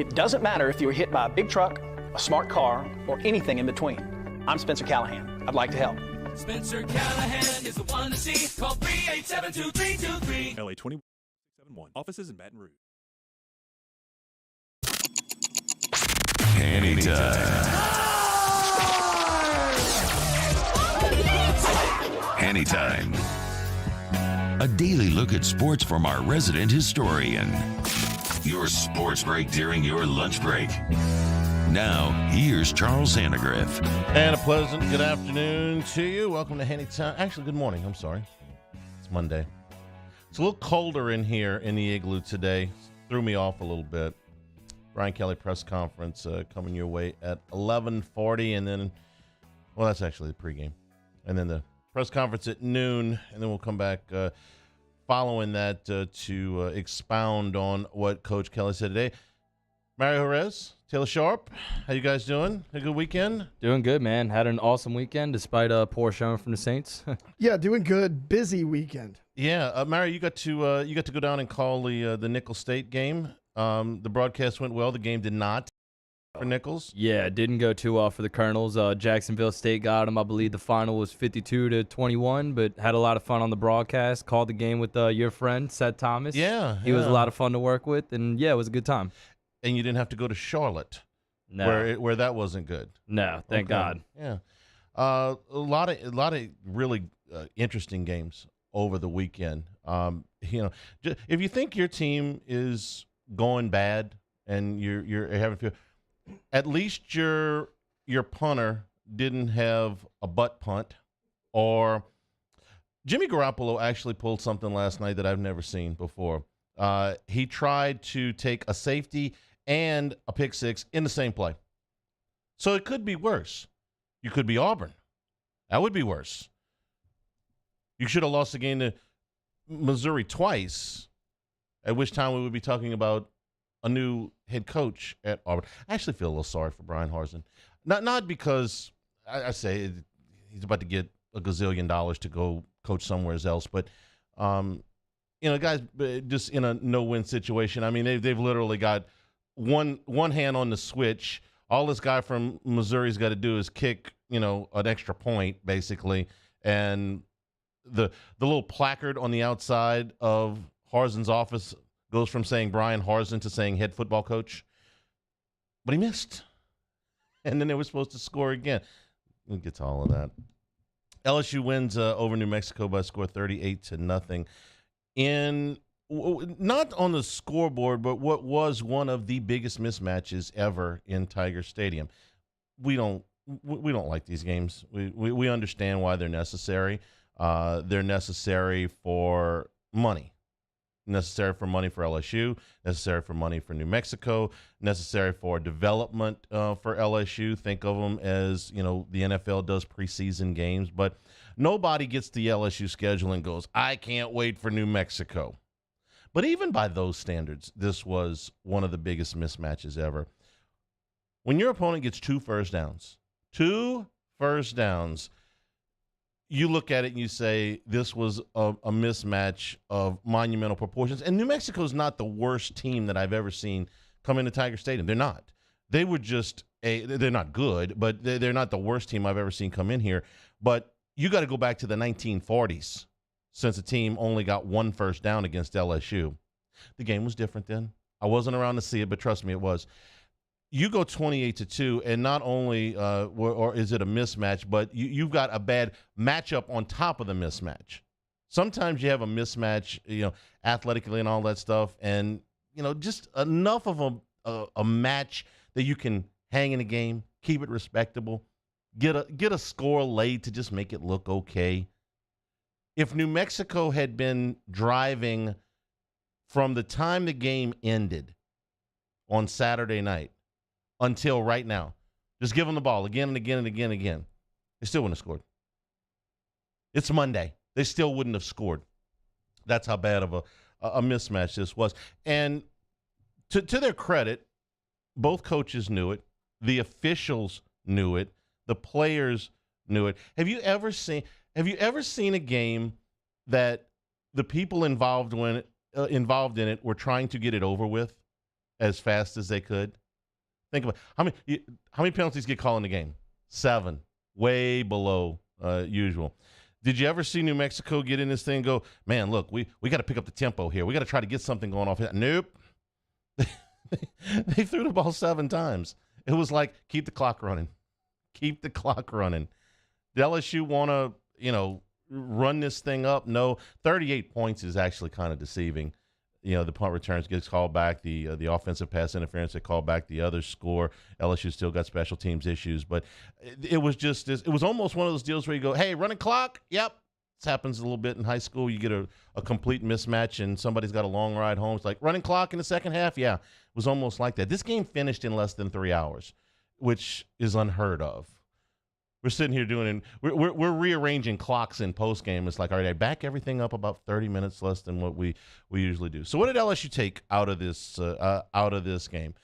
It doesn't matter if you were hit by a big truck, a smart car, or anything in between. I'm Spencer Callahan. I'd like to help. Spencer Callahan is the one to see. Call 387-2323. LA 271. Offices in Baton Rouge. Hanny time. Hanny time. A daily look at sports from our resident historian. Your sports break during your lunch break. Now, here's Charles Sandegriff. And a pleasant good afternoon to you. Welcome to Hanny Time. Actually, good morning. I'm sorry. It's Monday. It's a little colder in here in the igloo today. Threw me off a little bit. Brian Kelly press conference coming your way at 11:40. And then, well, that's actually the pregame. And then the press conference at noon. And then we'll come back following that to expound on what Coach Kelly said today. Mario Jerez, Taylor Sharp, how you guys doing? A good weekend? Doing good, man. Had an awesome weekend despite a poor showing from the Saints. Yeah, doing good. Busy weekend. Yeah, Mario, you got to go down and call the Nicholls State game. The broadcast went well. The game did not for Nicholls. Yeah, it didn't go too well for the Colonels. Jacksonville State got them. I believe the final was 52-21, but had a lot of fun on the broadcast. Called the game with your friend, Seth Thomas. Yeah. He was a lot of fun to work with, and, yeah, it was a good time. And you didn't have to go to Charlotte, where that wasn't good. No, thank God. Yeah, a lot of really interesting games over the weekend. If you think your team is going bad and you're having to, at least your punter didn't have a butt punt, or Jimmy Garoppolo actually pulled something last night that I've never seen before. He tried to take a safety and a pick six in the same play. So it could be worse. You could be Auburn. That would be worse. You should have lost the game to Missouri twice, at which time we would be talking about a new head coach at Auburn. I actually feel a little sorry for Brian Harsin. Not because I say he's about to get a gazillion dollars to go coach somewhere else, but guys just in a no-win situation. I mean, they've literally got one hand on the switch. All this guy from Missouri's got to do is kick, an extra point, basically. And the little placard on the outside of Harsin's office goes from saying Brian Harsin to saying head football coach. But he missed. And then they were supposed to score again. We'll get to all of that. LSU wins over New Mexico by a score 38-0. Not on the scoreboard, but what was one of the biggest mismatches ever in Tiger Stadium. We don't like these games. We understand why they're necessary. They're necessary for money. Necessary for money for LSU, necessary for money for New Mexico, necessary for development for LSU. Think of them as, the NFL does preseason games, but nobody gets the LSU schedule and goes, I can't wait for New Mexico. But even by those standards, this was one of the biggest mismatches ever. When your opponent gets two first downs, you look at it and you say this was a mismatch of monumental proportions. And New Mexico's not the worst team that I've ever seen come into Tiger Stadium. They're not. They were just they're not good, but they're not the worst team I've ever seen come in here. But you got to go back to the 1940s since a team only got one first down against LSU. The game was different then. I wasn't around to see it, but trust me, it was. You go 28-2, and not only or is it a mismatch, but you've got a bad matchup on top of the mismatch. Sometimes you have a mismatch, athletically and all that stuff, and just enough of a match that you can hang in a game, keep it respectable, get a score laid to just make it look okay. If New Mexico had been driving from the time the game ended on Saturday night until right now, just give them the ball again and again and again and again, they still wouldn't have scored. It's Monday. They still wouldn't have scored. That's how bad of a mismatch this was. And to their credit, both coaches knew it. The officials knew it. The players knew it. Have you ever seen a game that the people involved in it were trying to get it over with, as fast as they could. Think about how many penalties get called in the game? 7, way below usual. Did you ever see New Mexico get in this thing and go, man, look, we got to pick up the tempo here. We got to try to get something going off here. Nope. They threw the ball 7 times. It was like, keep the clock running. Keep the clock running. Did LSU want to, run this thing up? No. 38 points is actually kind of deceiving. The punt returns gets called back. The offensive pass interference, they called back the other score. LSU still got special teams issues. But it was just this. It was almost one of those deals where you go, hey, running clock? Yep. This happens a little bit in high school. You get a complete mismatch and somebody's got a long ride home. It's like, running clock in the second half? Yeah. It was almost like that. This game finished in less than 3 hours, which is unheard of. We're sitting here doing it. We're rearranging clocks in post game. It's like, all right, I back everything up about 30 minutes less than what we usually do. So what did LSU take out of this game?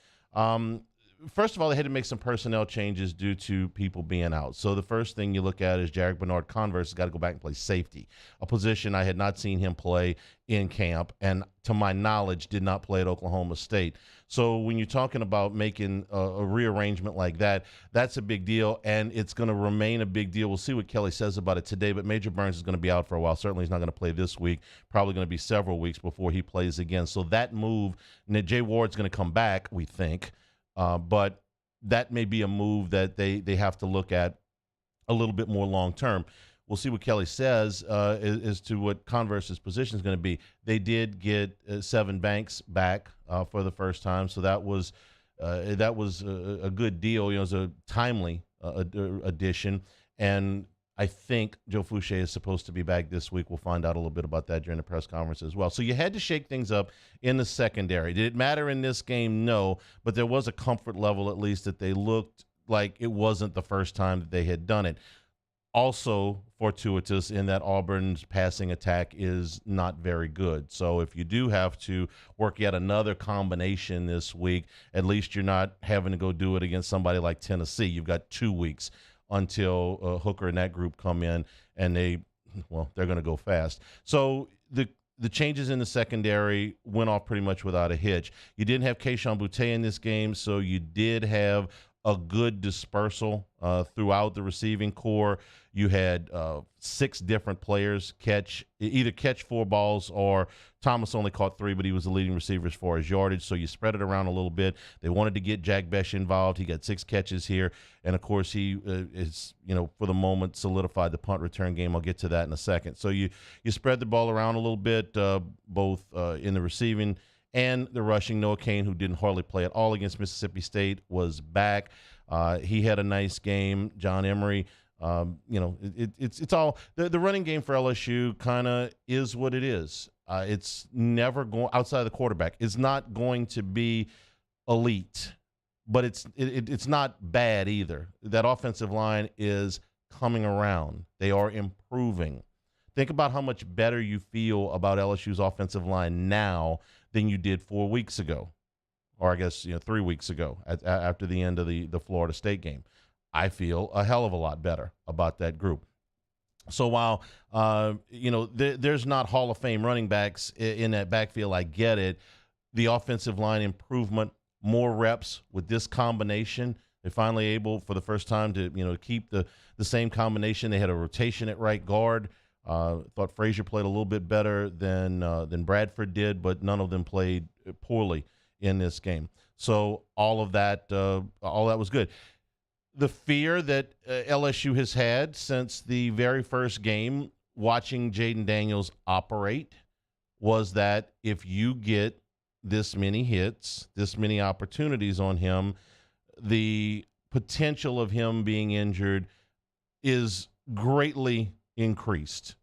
First of all, they had to make some personnel changes due to people being out. So the first thing you look at is Jarek Bernard-Converse has got to go back and play safety, a position I had not seen him play in camp, and to my knowledge, did not play at Oklahoma State. So when you're talking about making a rearrangement like that, that's a big deal, and it's going to remain a big deal. We'll see what Kelly says about it today, but Major Burns is going to be out for a while. Certainly he's not going to play this week, probably going to be several weeks before he plays again. So that move, and Jay Ward's going to come back, we think, but that may be a move that they have to look at a little bit more long term. We'll see what Kelly says as to what Converse's position is going to be. They did get Seven Banks back for the first time, so that was a good deal. It was a timely addition, and I think Joe Fouché is supposed to be back this week. We'll find out a little bit about that during the press conference as well. So you had to shake things up in the secondary. Did it matter in this game? No, but there was a comfort level at least that they looked like it wasn't the first time that they had done it. Also fortuitous in that Auburn's passing attack is not very good. So if you do have to work yet another combination this week, at least you're not having to go do it against somebody like Tennessee. You've got 2 weeks until Hooker and that group come in, and they're going to go fast. So the changes in the secondary went off pretty much without a hitch. You didn't have Keishon Boutte in this game, so you did have a good dispersal throughout the receiving core. You had 6 different players either catch 4 balls, or Thomas only caught 3, but he was the leading receiver as far as yardage. So you spread it around a little bit. They wanted to get Jack Besh involved. He got 6 catches here. And, of course, he is, for the moment, solidified the punt return game. I'll get to that in a second. So you spread the ball around a little bit, both in the receiving and the rushing. Noah Cain, who didn't hardly play at all against Mississippi State, was back. He had a nice game. John Emery, it's all the running game for LSU kind of is what it is. It's never going outside of the quarterback. It's not going to be elite, but it's not bad either. That offensive line is coming around. They are improving. Think about how much better you feel about LSU's offensive line now than you did 4 weeks ago, or I guess 3 weeks ago after the end of the Florida State game. I feel a hell of a lot better about that group. So while there's not Hall of Fame running backs in that backfield, I get it. The offensive line improvement, more reps with this combination. They're finally able for the first time to keep the same combination. They had a rotation at right guard. Thought Frazier played a little bit better than Bradford did, but none of them played poorly in this game. So all that was good. The fear that LSU has had since the very first game, watching Jaden Daniels operate, was that if you get this many hits, this many opportunities on him, the potential of him being injured is greatly increased.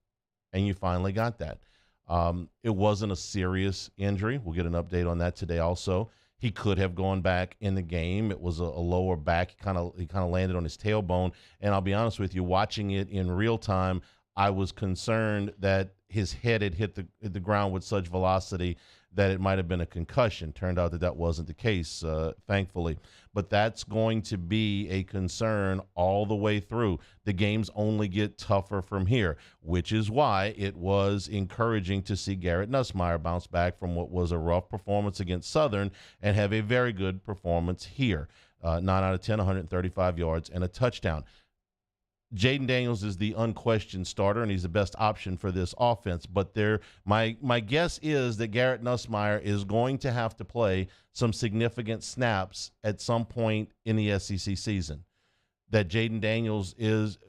And you finally got that. It wasn't a serious injury. We'll get an update on that today also. He could have gone back in the game. It was a lower back. He kind of landed on his tailbone. And I'll be honest with you, watching it in real time, I was concerned that his head had hit the ground with such velocity that it might have been a concussion. Turned out that that wasn't the case, thankfully. But that's going to be a concern all the way through. The games only get tougher from here, which is why it was encouraging to see Garrett Nussmeier bounce back from what was a rough performance against Southern and have a very good performance here. 9 out of 10, 135 yards and a touchdown. Jaden Daniels is the unquestioned starter, and he's the best option for this offense. But my guess is that Garrett Nussmeier is going to have to play some significant snaps at some point in the SEC season. That Jaden Daniels is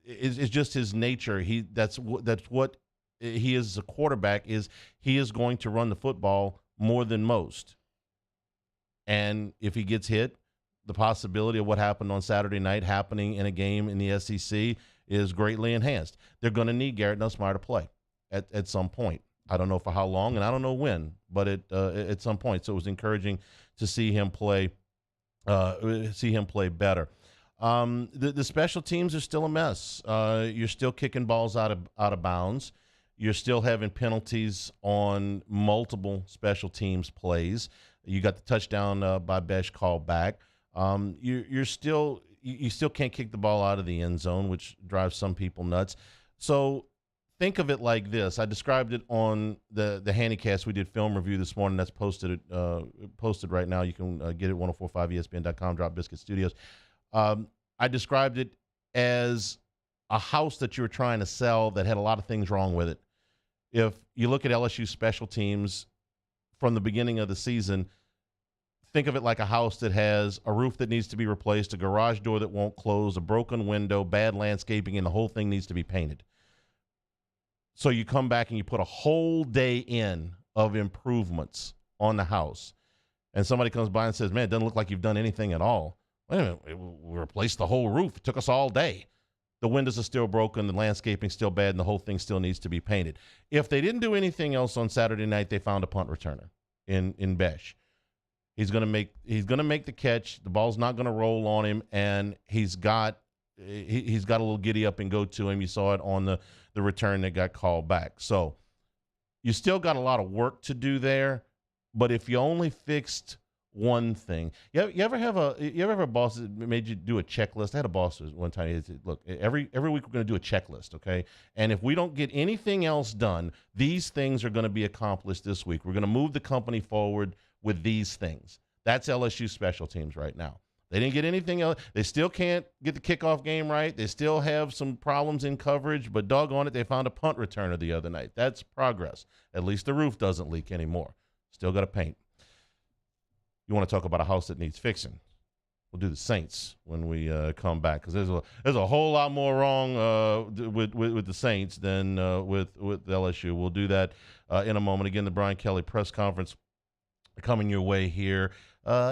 just his nature. That's what he is as a quarterback. He is going to run the football more than most. And if he gets hit, the possibility of what happened on Saturday night happening in a game in the SEC is greatly enhanced. They're going to need Garrett Nussmeier to play at some point. I don't know for how long, and I don't know when, but at some point. So it was encouraging to see him play better. The special teams are still a mess. You're still kicking balls out of bounds. You're still having penalties on multiple special teams plays. You got the touchdown by Besh called back. You still can't kick the ball out of the end zone, which drives some people nuts. So think of it like this. I described it on the Hannycast. We did film review this morning. That's posted right now. You can get it at 1045ESPN.com, Drop Biscuit Studios. I described it as a house that you were trying to sell that had a lot of things wrong with it. If you look at LSU special teams from the beginning of the season, think of it like a house that has a roof that needs to be replaced, a garage door that won't close, a broken window, bad landscaping, and the whole thing needs to be painted. So you come back and you put a whole day in of improvements on the house, and somebody comes by and says, man, it doesn't look like you've done anything at all. Wait a minute, we replaced the whole roof. It took us all day. The windows are still broken, the landscaping's still bad, and the whole thing still needs to be painted. If they didn't do anything else on Saturday night, they found a punt returner in Besh. He's gonna make the catch. The ball's not gonna roll on him, and he's got a little giddy up and go to him. You saw it on the return that got called back. So you still got a lot of work to do there. But if you only fixed one thing, you ever have a boss that made you do a checklist? I had a boss one time. He said, look, every week we're going to do a checklist, okay? And if we don't get anything else done, these things are going to be accomplished this week. We're going to move the company forward with these things. That's LSU special teams right now. They didn't get anything else. They still can't get the kickoff game right. They still have some problems in coverage, but doggone it, they found a punt returner the other night. That's progress. At least the roof doesn't leak anymore. Still got to paint. You want to talk about a house that needs fixing? We'll do the Saints when we come back, because there's a whole lot more wrong with the Saints than with LSU. We'll do that in a moment. Again, the Brian Kelly press conference coming your way here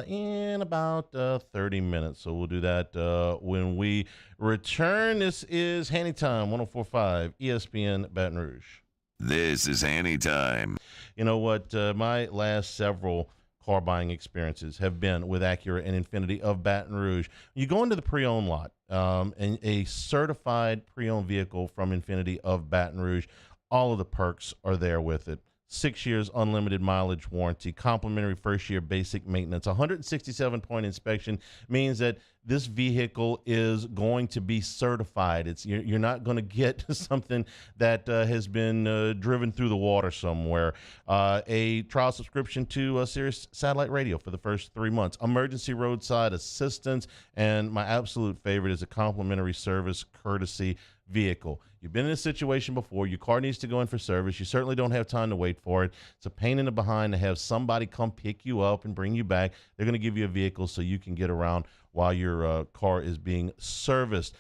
in about 30 minutes. So we'll do that when we return. This is Hanny Time, 104.5 ESPN Baton Rouge. This is Hanny Time. You know what? My last several car buying experiences have been with Acura and Infiniti of Baton Rouge. You go into the pre-owned lot, and a certified pre-owned vehicle from Infiniti of Baton Rouge, all of the perks are there with it. 6 years unlimited mileage warranty, complimentary first year basic maintenance, 167-point inspection means that this vehicle is going to be certified. You're not going to get something that has been driven through the water somewhere. A trial subscription to Sirius Satellite Radio for the first 3 months, emergency roadside assistance, and my absolute favorite is a complimentary service courtesy vehicle. You've been in a situation before. Your car needs to go in for service. You certainly don't have time to wait for it. It's a pain in the behind to have somebody come pick you up and bring you back. They're going to give you a vehicle so you can get around while your car is being serviced.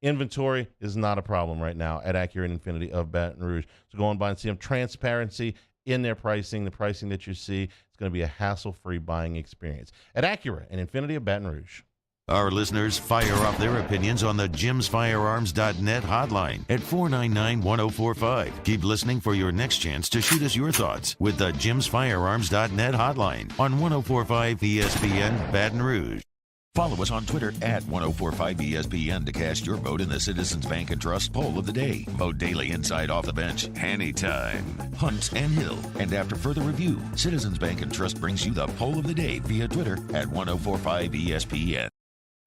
Inventory is not a problem right now at Acura and Infiniti of Baton Rouge. So go on by and see them. Transparency in their pricing. The pricing that you see, it's going to be a hassle-free buying experience at Acura and Infiniti of Baton Rouge. Our listeners fire off their opinions on the jimsfirearms.net hotline at 499-1045. Keep listening for your next chance to shoot us your thoughts with the jimsfirearms.net hotline on 1045 ESPN Baton Rouge. Follow us on Twitter at 1045ESPN to cast your vote in the Citizens Bank and Trust poll of the day. Vote daily inside Off the Bench, Hanny Time, Hunt and Hill. And after further review, Citizens Bank and Trust brings you the poll of the day via Twitter at 1045ESPN.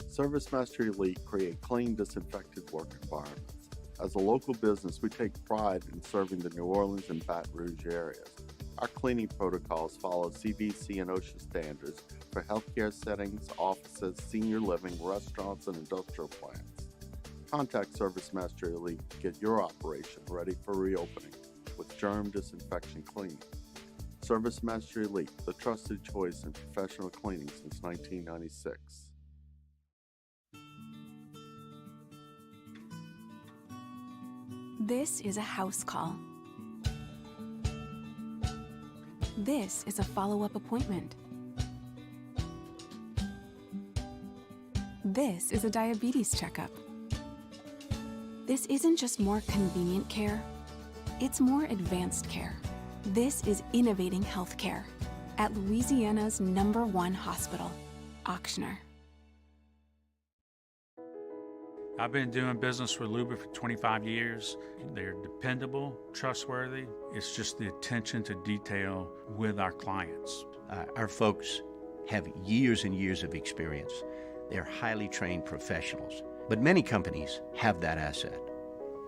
Service Master Elite create clean, disinfected work environments. As a local business, we take pride in serving the New Orleans and Baton Rouge areas. Our cleaning protocols follow CDC and OSHA standards for healthcare settings, offices, senior living, restaurants, and industrial plants. Contact Service Master Elite to get your operation ready for reopening with germ disinfection cleaning. Service Master Elite, the trusted choice in professional cleaning since 1996. This is a house call. This is a follow-up appointment. This is a diabetes checkup. This isn't just more convenient care, it's more advanced care. This is innovating healthcare at Louisiana's #1 hospital, Ochsner. I've been doing business with Luba for 25 years. They're dependable, trustworthy. It's just the attention to detail with our clients. Our folks have years and years of experience. They're highly trained professionals, but many companies have that asset.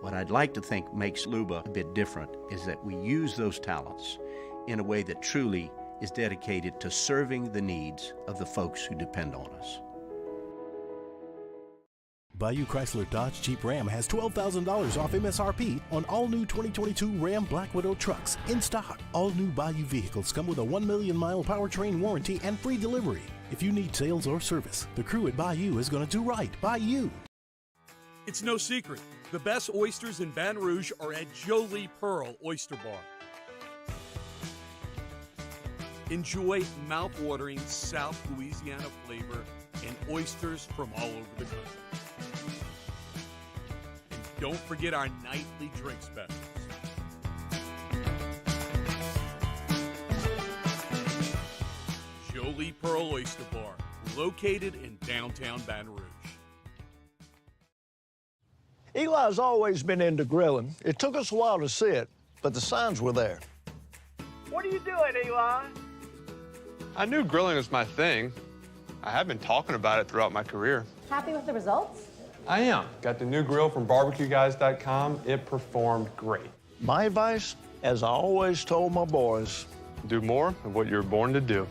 What I'd like to think makes Luba a bit different is that we use those talents in a way that truly is dedicated to serving the needs of the folks who depend on us. Bayou Chrysler Dodge Jeep Ram has $12,000 off MSRP on all new 2022 Ram Black Widow trucks in stock. All new Bayou vehicles come with a 1 million mile powertrain warranty and free delivery. If you need sales or service, the crew at Bayou is going to do right by you. It's no secret. The best oysters in Baton Rouge are at Jolie Pearl Oyster Bar. Enjoy mouth-watering South Louisiana flavor and oysters from all over the country. And don't forget our nightly drink specials. Jolie Pearl Oyster Bar, located in downtown Baton Rouge. Eli's always been into grilling. It took us a while to see it, but the signs were there. What are you doing, Eli? I knew grilling was my thing. I have been talking about it throughout my career. Happy with the results? I am. Got the new grill from barbecueguys.com. It performed great. My advice, as I always told my boys, do more of what you're born to do.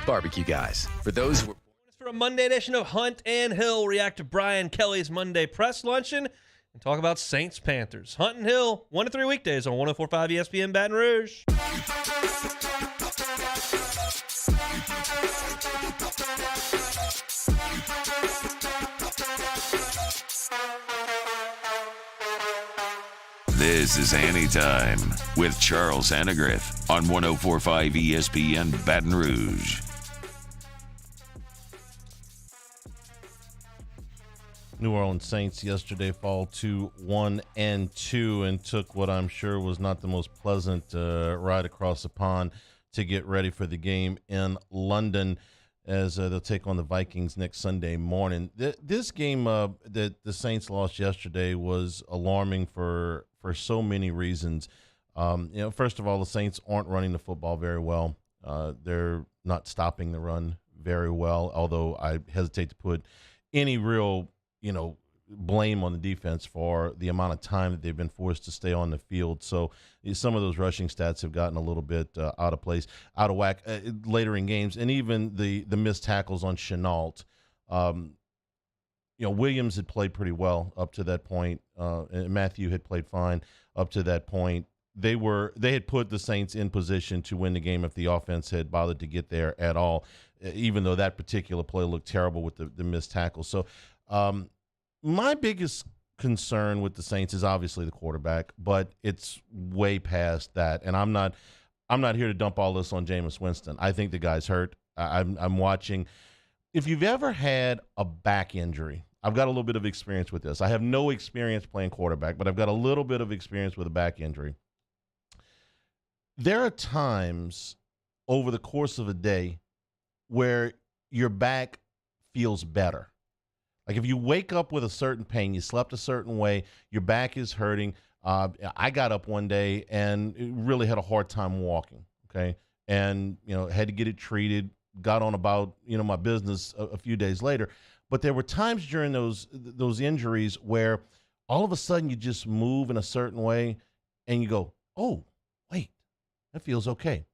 Barbecue Guys. For those who for a Monday edition of Hunt and Hill, react to Brian Kelly's Monday press luncheon and talk about Saints Panthers. Hunt and Hill, 1 to 3 weekdays on 104.5 ESPN Baton Rouge. This is Hanny Time with Charles Annegriff on 104.5 ESPN Baton Rouge. New Orleans Saints yesterday fall to 1-2 and took what I'm sure was not the most pleasant ride across the pond to get ready for the game in London as they'll take on the Vikings next Sunday morning. This game that the Saints lost yesterday was alarming for so many reasons. First of all, the Saints aren't running the football very well. They're not stopping the run very well, although I hesitate to put any real blame on the defense for the amount of time that they've been forced to stay on the field. So some of those rushing stats have gotten a little bit out of place, out of whack later in games. And even the missed tackles on Chenault. Williams had played pretty well up to that point. And Matthew had played fine up to that point. They had put the Saints in position to win the game if the offense had bothered to get there at all, even though that particular play looked terrible with the missed tackles. So my biggest concern with the Saints is obviously the quarterback, but it's way past that. And I'm not here to dump all this on Jameis Winston. I think the guy's hurt. I'm watching. If you've ever had a back injury, I've got a little bit of experience with this. I have no experience playing quarterback, but I've got a little bit of experience with a back injury. There are times over the course of a day where your back feels better. Like if you wake up with a certain pain, you slept a certain way, your back is hurting. I got up one day and really had a hard time walking, okay? And, had to get it treated, got on about, my business a few days later. But there were times during those injuries where all of a sudden you just move in a certain way and you go, oh, wait, that feels okay.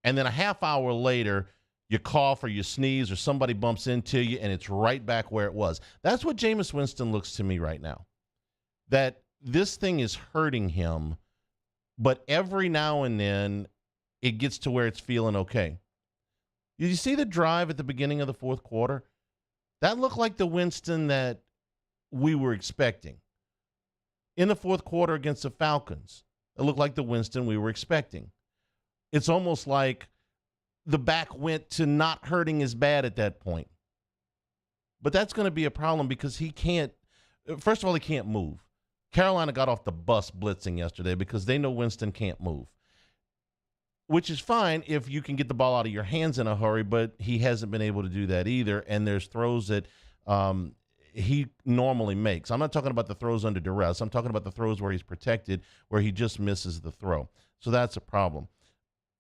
And then a half hour later, you cough or you sneeze or somebody bumps into you and it's right back where it was. That's what Jameis Winston looks to me right now. That this thing is hurting him, but every now and then it gets to where it's feeling okay. Did you see the drive at the beginning of the fourth quarter? That looked like the Winston that we were expecting. In the fourth quarter against the Falcons, it looked like the Winston we were expecting. It's almost like the back went to not hurting as bad at that point. But that's going to be a problem because he can't move. Carolina got off the bus blitzing yesterday because they know Winston can't move, which is fine if you can get the ball out of your hands in a hurry, but he hasn't been able to do that either, and there's throws that he normally makes. I'm not talking about the throws under duress. I'm talking about the throws where he's protected, where he just misses the throw. So that's a problem.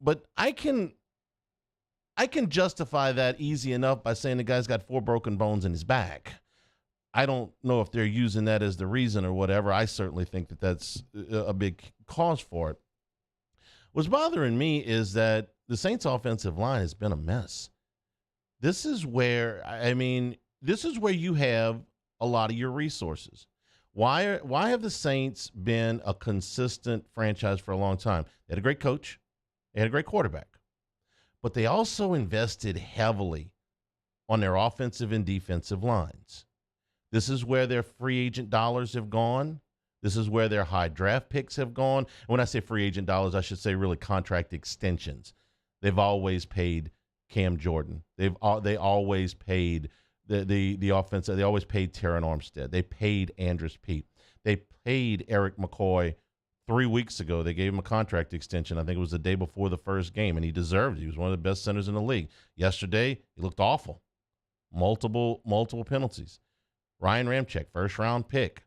But I can justify that easy enough by saying the guy's got 4 broken bones in his back. I don't know if they're using that as the reason or whatever. I certainly think that that's a big cause for it. What's bothering me is that the Saints offensive line has been a mess. This is where you have a lot of your resources. Why have the Saints been a consistent franchise for a long time? They had a great coach. They had a great quarterback. But they also invested heavily on their offensive and defensive lines. This is where their free agent dollars have gone. This is where their high draft picks have gone. When I say free agent dollars, I should say really contract extensions. They've always paid Cam Jordan. They always paid the offense. They always paid Terron Armstead. They paid Andrus Peat. They paid Eric McCoy 3 weeks ago. They gave him a contract extension. I think it was the day before the first game, and he deserved it. He was one of the best centers in the league. Yesterday, he looked awful. Multiple penalties. Ryan Ramczyk, first-round pick,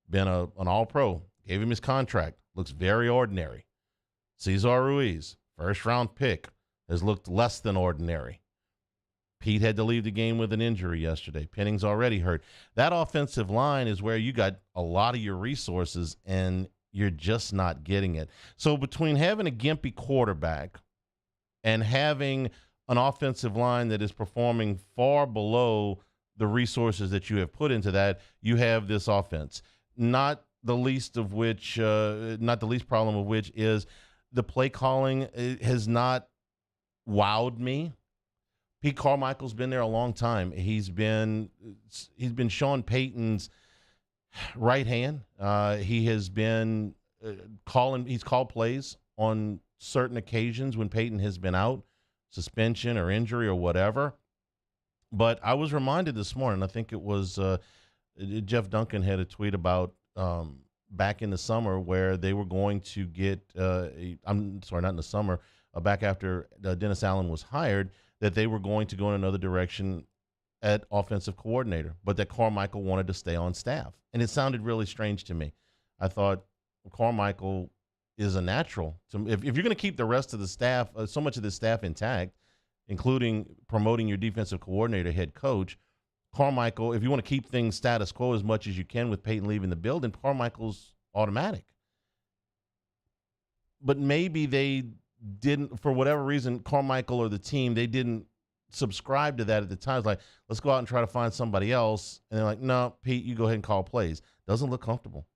been an all-pro, gave him his contract, looks very ordinary. Cesar Ruiz, first-round pick, has looked less than ordinary. Pete had to leave the game with an injury yesterday. Penning's already hurt. That offensive line is where you got a lot of your resources, and you're just not getting it. So between having a gimpy quarterback and having an offensive line that is performing far below the resources that you have put into that, you have this offense. Not the least problem of which is the play calling has not wowed me. Pete Carmichael's been there a long time. He's been Sean Payton's right hand. He has been he's called plays on certain occasions when Payton has been out, suspension or injury or whatever. But I was reminded this morning, I think it was Jeff Duncan had a tweet about back in the summer where they were going to get not in the summer, back after Dennis Allen was hired, that they were going to go in another direction at offensive coordinator, but that Carmichael wanted to stay on staff. And it sounded really strange to me. I thought Carmichael is a natural. So if you're going to keep the rest of the staff, so much of the staff intact, including promoting your defensive coordinator, head coach, Carmichael, if you want to keep things status quo as much as you can with Peyton leaving the building, Carmichael's automatic. But maybe they didn't, for whatever reason, Carmichael or the team, they didn't subscribe to that at the time. It's like, let's go out and try to find somebody else. And they're like, no, Pete, you go ahead and call plays. Doesn't look comfortable.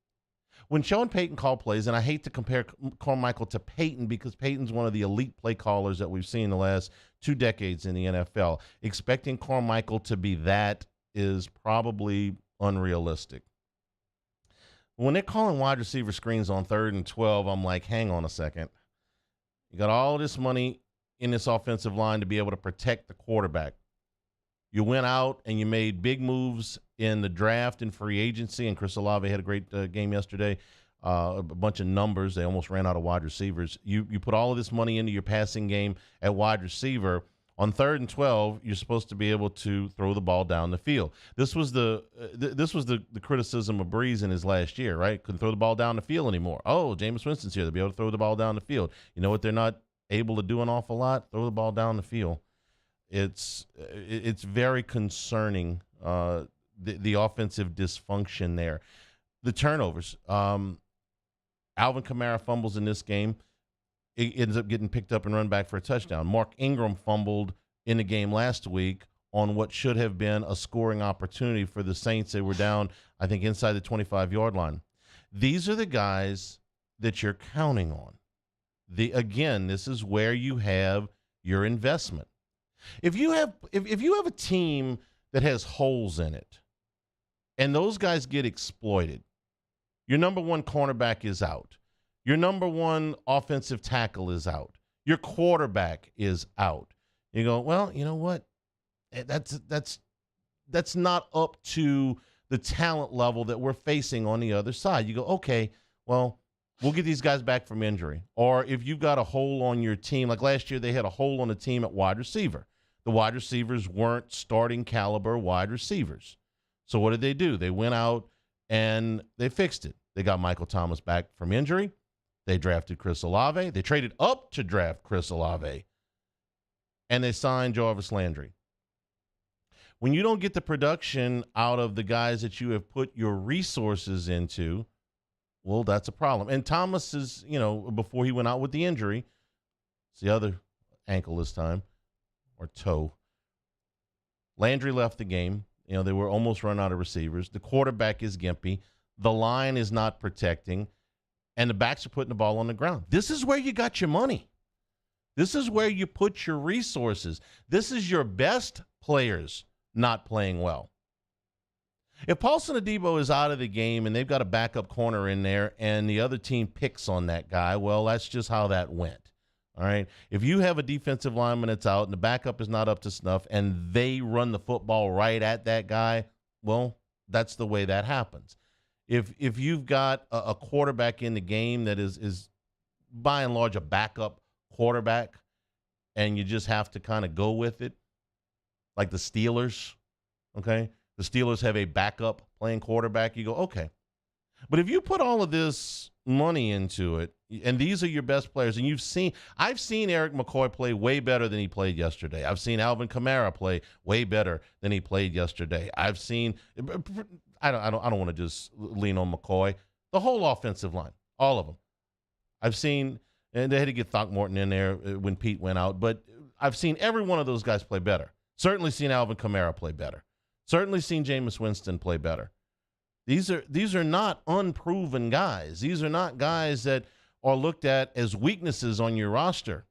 When Sean Payton called plays, and I hate to compare Carmichael to Payton because Payton's one of the elite play callers that we've seen the last 2 decades in the NFL. Expecting Carmichael to be that is probably unrealistic. When they're calling wide receiver screens on 3rd and 12, I'm like, hang on a second. You got all this money in this offensive line to be able to protect the quarterback. You went out and you made big moves in the draft and free agency, and Chris Olave had a great game yesterday. A bunch of numbers. They almost ran out of wide receivers. You put all of this money into your passing game at wide receiver. On 3rd and 12, you're supposed to be able to throw the ball down the field. This was the criticism of Breeze in his last year, right? Couldn't throw the ball down the field anymore. Oh, Jameis Winston's here. They'll be able to throw the ball down the field. You know what they're not able to do an awful lot? Throw the ball down the field. It's very concerning, the offensive dysfunction there. The turnovers. Alvin Kamara fumbles in this game. It ends up getting picked up and run back for a touchdown. Mark Ingram fumbled in the game last week on what should have been a scoring opportunity for the Saints. They were down, I think, inside the 25-yard line. These are the guys that you're counting on. Again, this is where you have your investment. If you have a team that has holes in it and those guys get exploited, your number one cornerback is out. Your number one offensive tackle is out. Your quarterback is out. You go, well, you know what? That's not up to the talent level that we're facing on the other side. You go, okay, well, we'll get these guys back from injury. Or if you've got a hole on your team, like last year they had a hole on the team at wide receiver. The wide receivers weren't starting caliber wide receivers. So what did they do? They went out and they fixed it. They got Michael Thomas back from injury. They drafted Chris Olave. They traded up to draft Chris Olave. And they signed Jarvis Landry. When you don't get the production out of the guys that you have put your resources into, well, that's a problem. And Thomas is, before he went out with the injury, it's the other ankle this time, or toe. Landry left the game. They were almost run out of receivers. The quarterback is gimpy. The line is not protecting. And the backs are putting the ball on the ground. This is where you got your money. This is where you put your resources. This is your best players not playing well. If Paulson Adebo is out of the game and they've got a backup corner in there and the other team picks on that guy, well, that's just how that went. All right? If you have a defensive lineman that's out and the backup is not up to snuff and they run the football right at that guy, well, that's the way that happens. If you've got a quarterback in the game that is by and large a backup quarterback and you just have to kind of go with it, like the Steelers, okay? The Steelers have a backup playing quarterback. You go, okay. But if you put all of this money into it, and these are your best players, and I've seen Eric McCoy play way better than he played yesterday. I've seen Alvin Kamara play way better than he played yesterday. I've seen, I don't want to just lean on McCoy. The whole offensive line, all of them. I've seen, and they had to get Throckmorton in there when Pete went out, but I've seen every one of those guys play better. Certainly seen Alvin Kamara play better. Certainly seen Jameis Winston play better. These are not unproven guys. These are not guys that are looked at as weaknesses on your roster.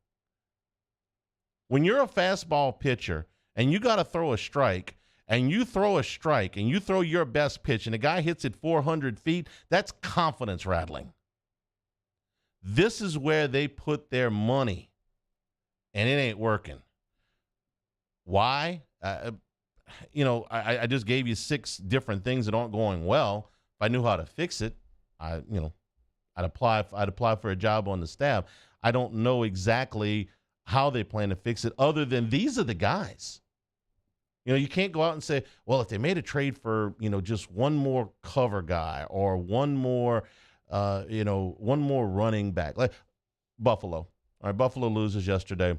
When you're a fastball pitcher and you got to throw a strike, and you throw a strike and you throw your best pitch and the guy hits it 400 feet, that's confidence rattling. This is where they put their money, and it ain't working. Why? I just gave you 6 different things that aren't going well. If I knew how to fix it, I'd apply for a job on the staff. I don't know exactly how they plan to fix it other than these are the guys. You can't go out and say, well, if they made a trade for, just one more cover guy or one more running back. Like Buffalo. All right, Buffalo loses yesterday.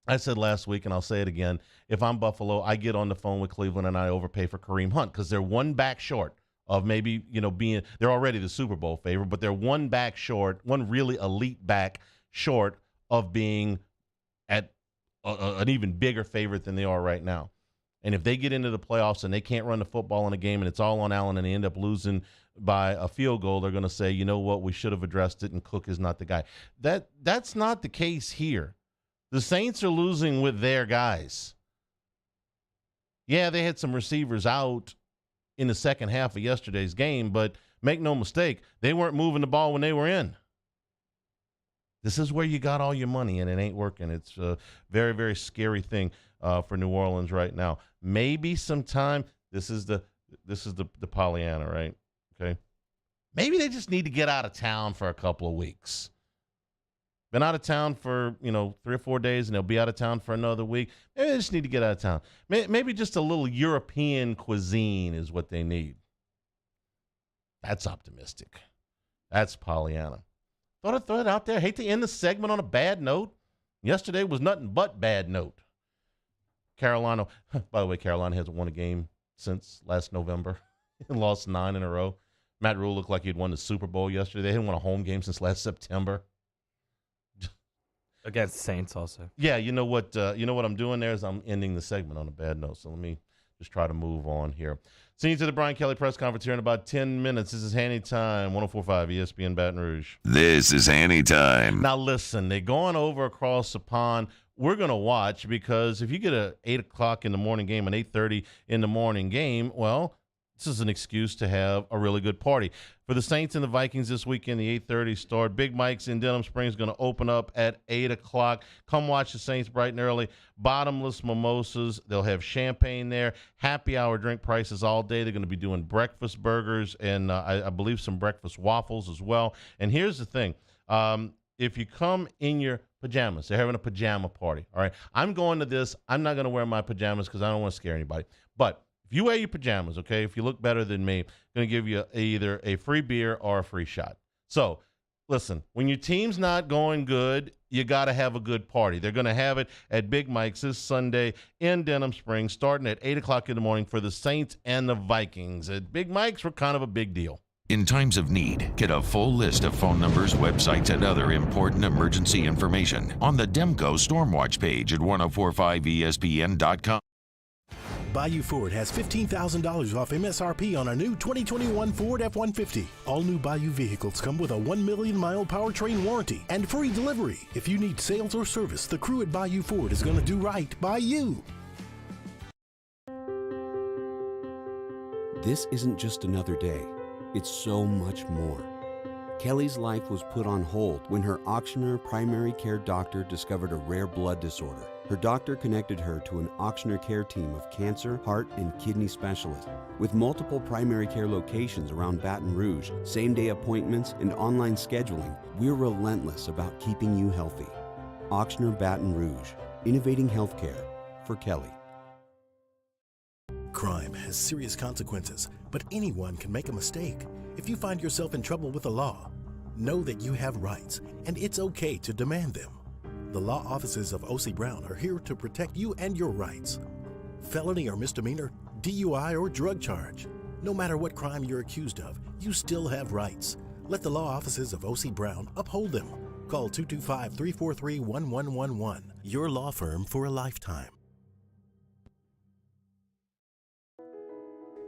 I said last week, and I'll say it again, if I'm Buffalo, I get on the phone with Cleveland and I overpay for Kareem Hunt because they're one back short of maybe, they're already the Super Bowl favorite, but they're one back short, one really elite back short of being at an even bigger favorite than they are right now. And if they get into the playoffs and they can't run the football in a game and it's all on Allen and they end up losing by a field goal, they're going to say, you know what, we should have addressed it and Cook is not the guy. That's not the case here. The Saints are losing with their guys. Yeah, they had some receivers out in the second half of yesterday's game, but make no mistake, they weren't moving the ball when they were in. This is where you got all your money and it ain't working. It's a very, very scary thing for New Orleans right now. Maybe sometime, this is the Pollyanna, right? Okay. Maybe they just need to get out of town for a couple of weeks. been out of town for 3 or 4 days, and they'll be out of town for another week. Maybe they just need to get out of town. Maybe just a little European cuisine is what they need. That's optimistic. That's Pollyanna. Thought I'd throw it out there. Hate to end the segment on a bad note. Yesterday was nothing but bad note. Carolina, by the way, Carolina hasn't won a game since last November and lost 9 in a row. Matt Rule looked like he'd won the Super Bowl yesterday. They hadn't won a home game since last September. Against Saints also. Yeah, you know what I'm doing there is I'm ending the segment on a bad note. So let me just try to move on here. See you to the Brian Kelly press conference here in about 10 minutes. This is Hanny Time, 104.5 ESPN Baton Rouge. This is Hanny Time. Now listen, they're going over across the pond. We're going to watch because if you get a 8 o'clock in the morning game, an 8:30 in the morning game, well, this is an excuse to have a really good party. For the Saints and the Vikings this weekend, the 8:30 start. Big Mike's in Denham Springs going to open up at 8 o'clock. Come watch the Saints bright and early. Bottomless mimosas. They'll have champagne there. Happy hour drink prices all day. They're going to be doing breakfast burgers and I believe some breakfast waffles as well. And here's the thing. If you come in your pajamas, they're having a pajama party. All right. I'm going to this. I'm not going to wear my pajamas because I don't want to scare anybody. But if you wear your pajamas, okay, if you look better than me, I'm going to give you either a free beer or a free shot. So, listen, when your team's not going good, you got to have a good party. They're going to have it at Big Mike's this Sunday in Denham Springs, starting at 8 o'clock in the morning for the Saints and the Vikings. At Big Mike's, we're kind of a big deal. In times of need, get a full list of phone numbers, websites, and other important emergency information on the Demco Stormwatch page at 1045ESPN.com. Bayou Ford has $15,000 off MSRP on a new 2021 Ford F-150. All new Bayou vehicles come with a 1 million mile powertrain warranty and free delivery. If you need sales or service, the crew at Bayou Ford is going to do right by you. This isn't just another day. It's so much more. Kelly's life was put on hold when her auctioneer primary care doctor discovered a rare blood disorder. Her doctor connected her to an auctioneer care team of cancer, heart, and kidney specialists. With multiple primary care locations around Baton Rouge, same-day appointments, and online scheduling, we're relentless about keeping you healthy. Auctioneer Baton Rouge, innovating healthcare for Kelly. Crime has serious consequences, but anyone can make a mistake. If you find yourself in trouble with the law, know that you have rights, and it's okay to demand them. The law offices of O.C. Brown are here to protect you and your rights. Felony or misdemeanor, DUI or drug charge. No matter what crime you're accused of, you still have rights. Let the law offices of O.C. Brown uphold them. Call 225-343-1111. Your law firm for a lifetime.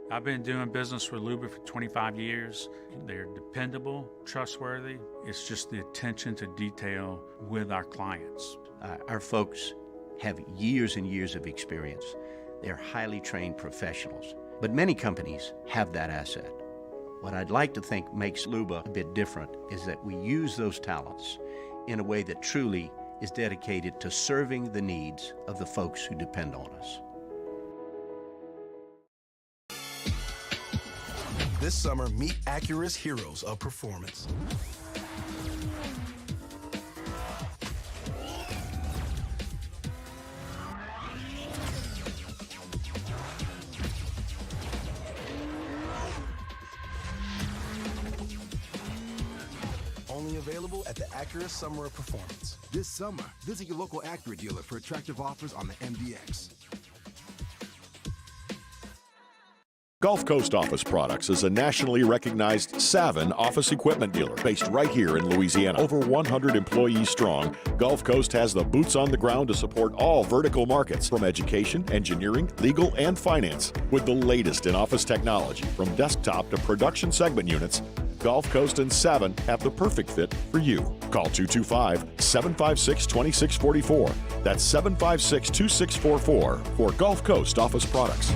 I've been doing business with Luba for 25 years. They're dependable, trustworthy. It's just the attention to detail with our clients. Our folks have years and years of experience. They're highly trained professionals, but many companies have that asset. What I'd like to think makes Luba a bit different is that we use those talents in a way that truly is dedicated to serving the needs of the folks who depend on us. This summer, meet Acura's heroes of performance. Only available at the Acura Summer of Performance. This summer, visit your local Acura dealer for attractive offers on the MDX. Gulf Coast Office Products is a nationally recognized Savin office equipment dealer based right here in Louisiana. Over 100 employees strong, Gulf Coast has the boots on the ground to support all vertical markets from education, engineering, legal, and finance. With the latest in office technology from desktop to production segment units, Gulf Coast and Savin have the perfect fit for you. Call 225-756-2644. That's 756-2644 for Gulf Coast Office Products.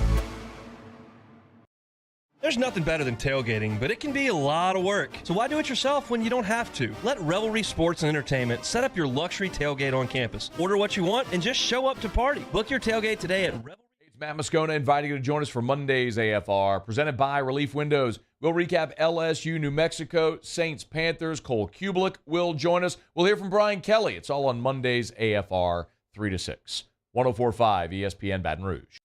There's nothing better than tailgating, but it can be a lot of work. So why do it yourself when you don't have to? Let Revelry Sports and Entertainment set up your luxury tailgate on campus. Order what you want and just show up to party. Book your tailgate today at Revelry. Matt Moscona inviting you to join us for Monday's AFR, presented by Relief Windows. We'll recap LSU, New Mexico, Saints, Panthers. Cole Kubelik will join us. We'll hear from Brian Kelly. It's all on Monday's AFR, 3 to 6. 104.5 ESPN Baton Rouge.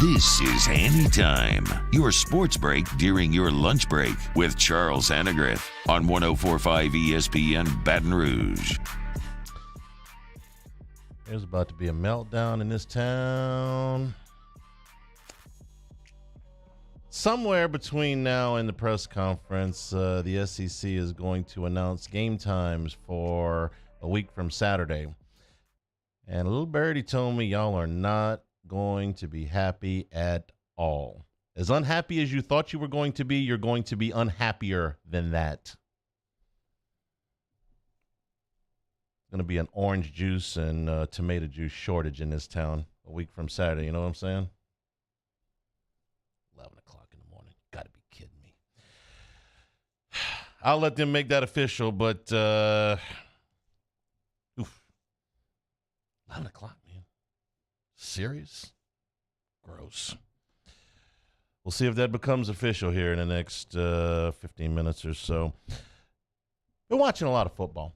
This is Hanny Time, your sports break during your lunch break with Charles Hannegriff on 104.5 ESPN Baton Rouge. There's about to be a meltdown in this town. Somewhere between now and the press conference, the SEC is going to announce game times for a week from Saturday. And a little birdie told me y'all are not going to be happy at all. As unhappy as you thought you were going to be, you're going to be unhappier than that. It's going to be an orange juice and tomato juice shortage in this town a week from Saturday. You know what I'm saying? 11 o'clock in the morning. Got to be kidding me. I'll let them make that official, but 11 o'clock. Serious? Gross. We'll see if that becomes official here in the next 15 minutes or so. Been watching a lot of football.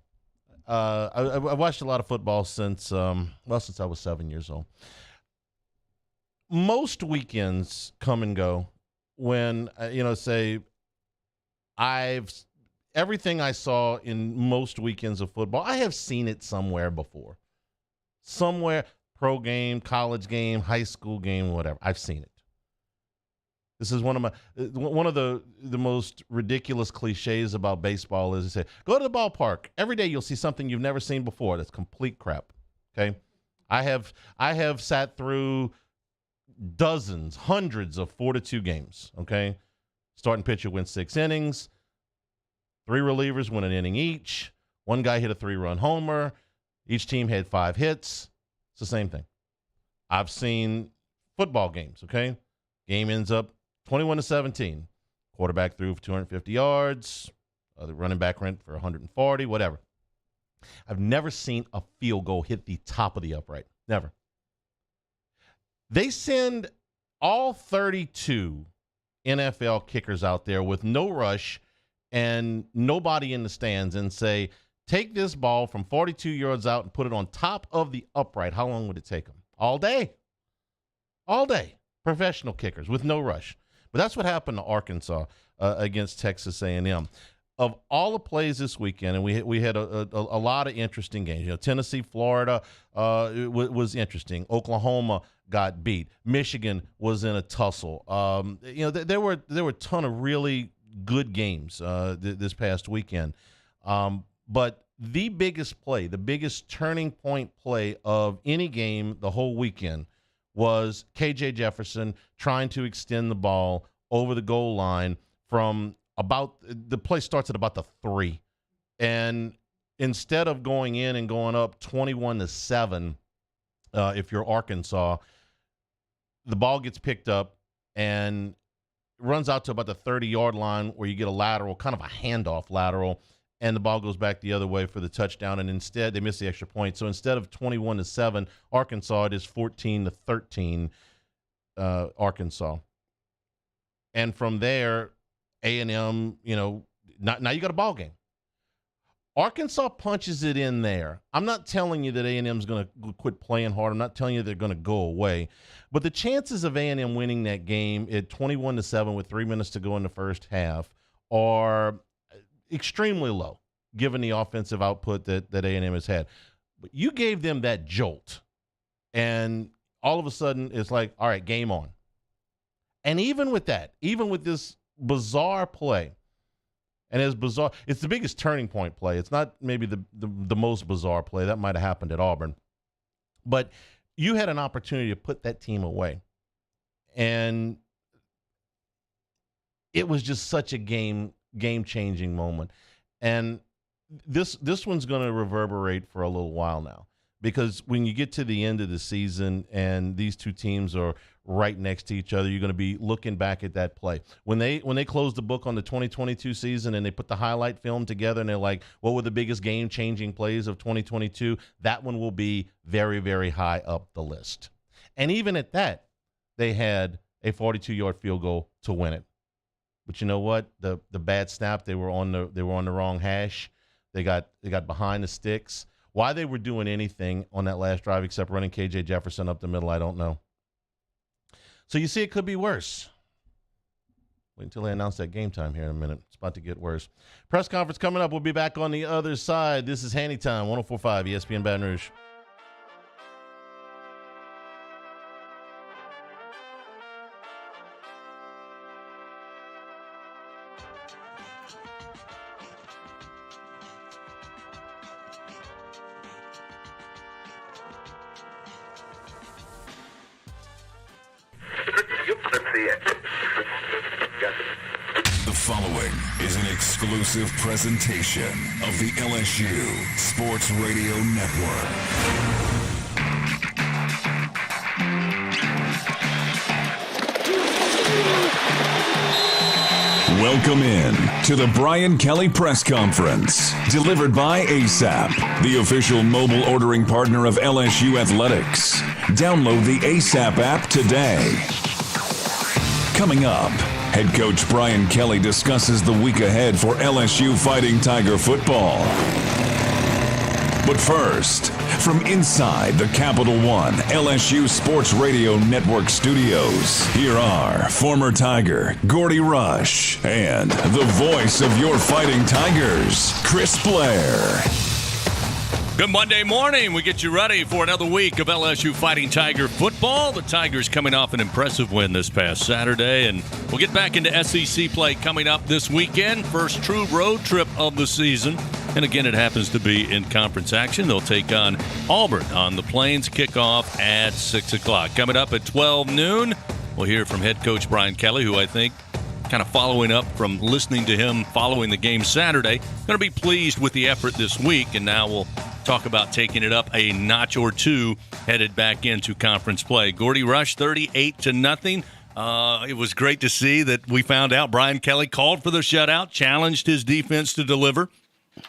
I watched a lot of football since I was 7 years old. Most weekends come and go when, everything I saw in most weekends of football, I have seen it somewhere before. Somewhere. Pro game, college game, high school game, whatever. I've seen it. This is one of the most ridiculous cliches about baseball is to say, go to the ballpark. Every day you'll see something you've never seen before. That's complete crap. Okay? I have sat through dozens, hundreds of 4-2 games. Okay? Starting pitcher went 6 innings. 3 relievers went an inning each. One guy hit a 3-run homer. Each team had 5 hits. It's the same thing. I've seen football games, okay? Game ends up 21-17. Quarterback threw for 250 yards. The running back went for 140, whatever. I've never seen a field goal hit the top of the upright. Never. They send all 32 NFL kickers out there with no rush and nobody in the stands and say, take this ball from 42 yards out and put it on top of the upright. How long would it take them? All day. All day. Professional kickers with no rush. But that's what happened to Arkansas against Texas A&M. Of all the plays this weekend, and we had a lot of interesting games. Tennessee, Florida was interesting. Oklahoma got beat. Michigan was in a tussle. There were a ton of really good games this past weekend. But the biggest play, the biggest turning point play of any game the whole weekend was KJ Jefferson trying to extend the ball over the goal line from the play starts at about the 3. And instead of going in and going up 21-7, if you're Arkansas, the ball gets picked up and runs out to about the 30-yard line where you get a lateral, kind of a handoff lateral, and the ball goes back the other way for the touchdown, and instead they miss the extra point. So instead of 21-7 Arkansas, it is 14-13 Arkansas. And from there, A&M, now you got a ball game. Arkansas punches it in there. I'm not telling you that A&M's going to quit playing hard. I'm not telling you they're going to go away. But the chances of A&M winning that game at 21-7 with 3 minutes to go in the first half are extremely low, given the offensive output that A&M has had. But you gave them that jolt, and all of a sudden it's like, all right, game on. And even with that, even with this bizarre play, and as bizarre, it's the biggest turning point play. It's not maybe the most bizarre play. That might have happened at Auburn. But you had an opportunity to put that team away. And it was just such a game-changing moment. And this one's going to reverberate for a little while now, because when you get to the end of the season and these two teams are right next to each other, you're going to be looking back at that play. When they close the book on the 2022 season and they put the highlight film together and they're like, what were the biggest game-changing plays of 2022? That one will be very, very high up the list. And even at that, they had a 42-yard field goal to win it. But you know what? The bad snap, they were on the wrong hash. They got behind the sticks. Why they were doing anything on that last drive except running KJ Jefferson up the middle, I don't know. So you see, it could be worse. Wait until they announce that game time here in a minute. It's about to get worse. Press conference coming up. We'll be back on the other side. This is Hanny Time, 104.5 ESPN Baton Rouge. The following is an exclusive presentation of the LSU Sports Radio Network. Welcome in to the Brian Kelly Press Conference, delivered by ASAP, the official mobile ordering partner of LSU Athletics. Download the ASAP app today. Coming up, head coach Brian Kelly discusses the week ahead for LSU Fighting Tiger football. But first, from inside the Capital One LSU Sports Radio Network studios, here are former Tiger Gordy Rush and the voice of your Fighting Tigers, Chris Blair. Good Monday morning. We get you ready for another week of LSU Fighting Tiger football. The Tigers coming off an impressive win this past Saturday, and we'll get back into SEC play coming up this weekend. First true road trip of the season. And again, it happens to be in conference action. They'll take on Auburn on the Plains. Kickoff at 6 o'clock. Coming up at 12 noon, we'll hear from head coach Brian Kelly, who I think, kind of following up from listening to him following the game Saturday, going to be pleased with the effort this week. And now we'll talk about taking it up a notch or two headed back into conference play. Gordy Rush, 38-0. It was great to see that we found out Brian Kelly called for the shutout, challenged his defense to deliver,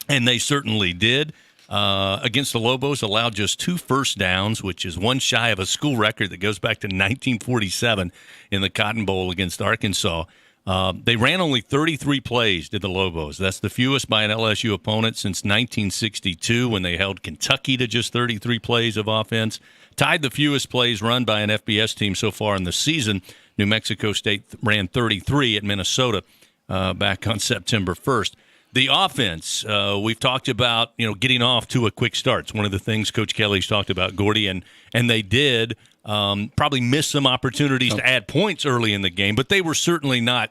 and they certainly did. Against the Lobos, allowed just 2 first downs, which is one shy of a school record that goes back to 1947 in the Cotton Bowl against Arkansas. They ran only 33 plays, did the Lobos. That's the fewest by an LSU opponent since 1962 when they held Kentucky to just 33 plays of offense. Tied the fewest plays run by an FBS team so far in the season. New Mexico State ran 33 at Minnesota back on September 1st. The offense, we've talked about, getting off to a quick start. It's one of the things Coach Kelly's talked about, Gordy, and they did. Probably missed some opportunities to add points early in the game, but they were certainly not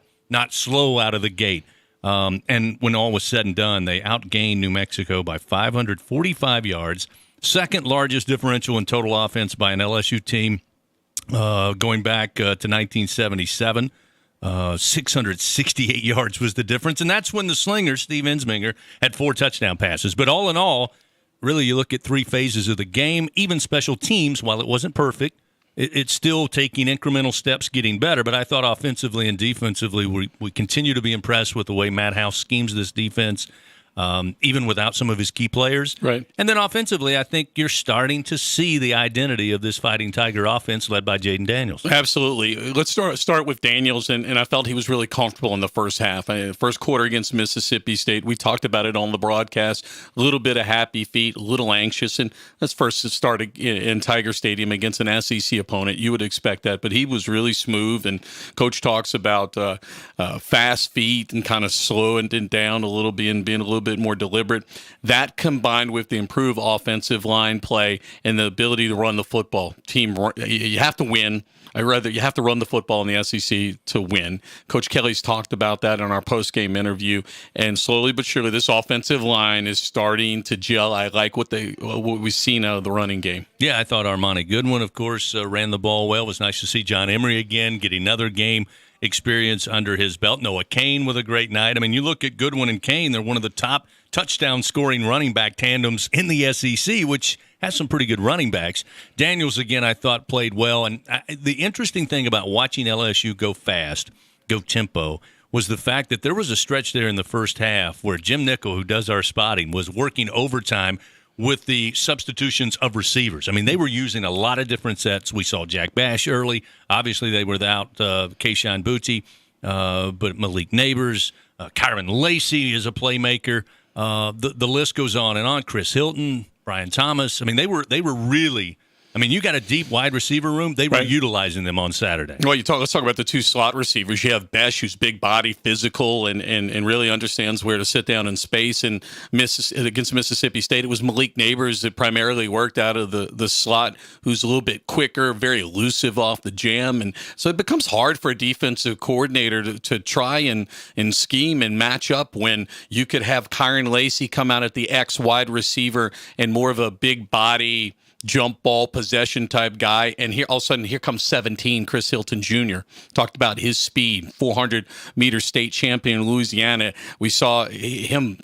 slow out of the gate. And when all was said and done, they outgained New Mexico by 545 yards, second largest differential in total offense by an LSU team going back to 1977. 668 yards was the difference, and that's when the slinger, Steve Ensminger, had 4 touchdown passes. But all in all, really, you look at 3 phases of the game, even special teams, while it wasn't perfect, it's still taking incremental steps, getting better. But I thought offensively and defensively, we continue to be impressed with the way Matt House schemes this defense, even without some of his key players. Right. And then offensively, I think you're starting to see the identity of this Fighting Tiger offense led by Jaden Daniels. Absolutely. Let's start with Daniels, and I felt he was really comfortable in the first half. First quarter against Mississippi State, we talked about it on the broadcast, a little bit of happy feet, a little anxious, and let's first start in Tiger Stadium against an SEC opponent. You would expect that, but he was really smooth, and Coach talks about fast feet and kind of slowing it down a little bit and being a little bit more deliberate. That combined with the improved offensive line play and the ability to run the football. You have to win. You have to run the football in the SEC to win. Coach Kelly's talked about that in our post-game interview, and slowly but surely this offensive line is starting to gel. I like what we've seen out of the running game. Yeah, I thought Armani Goodwin, of course, ran the ball well. It was nice to see John Emery again get another game experience under his belt. Noah Cain with a great night. I mean, you look at Goodwin and Cain, they're one of the top touchdown scoring running back tandems in the SEC, which has some pretty good running backs. Daniels, again, I thought played well. And the interesting thing about watching LSU go fast, go tempo, was the fact that there was a stretch there in the first half where Jim Nickel, who does our spotting, was working overtime with the substitutions of receivers. I mean, they were using a lot of different sets. We saw Jack Bash early. Obviously, they were without Keyshawn Booty, but Malik Neighbors, Kyron Lacey is a playmaker. The list goes on and on. Chris Hilton, Brian Thomas. I mean, they were really. I mean, you got a deep wide receiver room. They were utilizing them on Saturday. Well, let's talk about the two slot receivers. You have Besh, who's big body, physical, and really understands where to sit down in space. And against Mississippi State, it was Malik Neighbors that primarily worked out of the slot, who's a little bit quicker, very elusive off the jam. And so it becomes hard for a defensive coordinator to try and scheme and match up when you could have Kyron Lacey come out at the X wide receiver and more of a big body, jump ball possession type guy, and here all of a sudden here comes 17 Chris Hilton Jr. Talked about his speed, 400-meter state champion in Louisiana. We saw him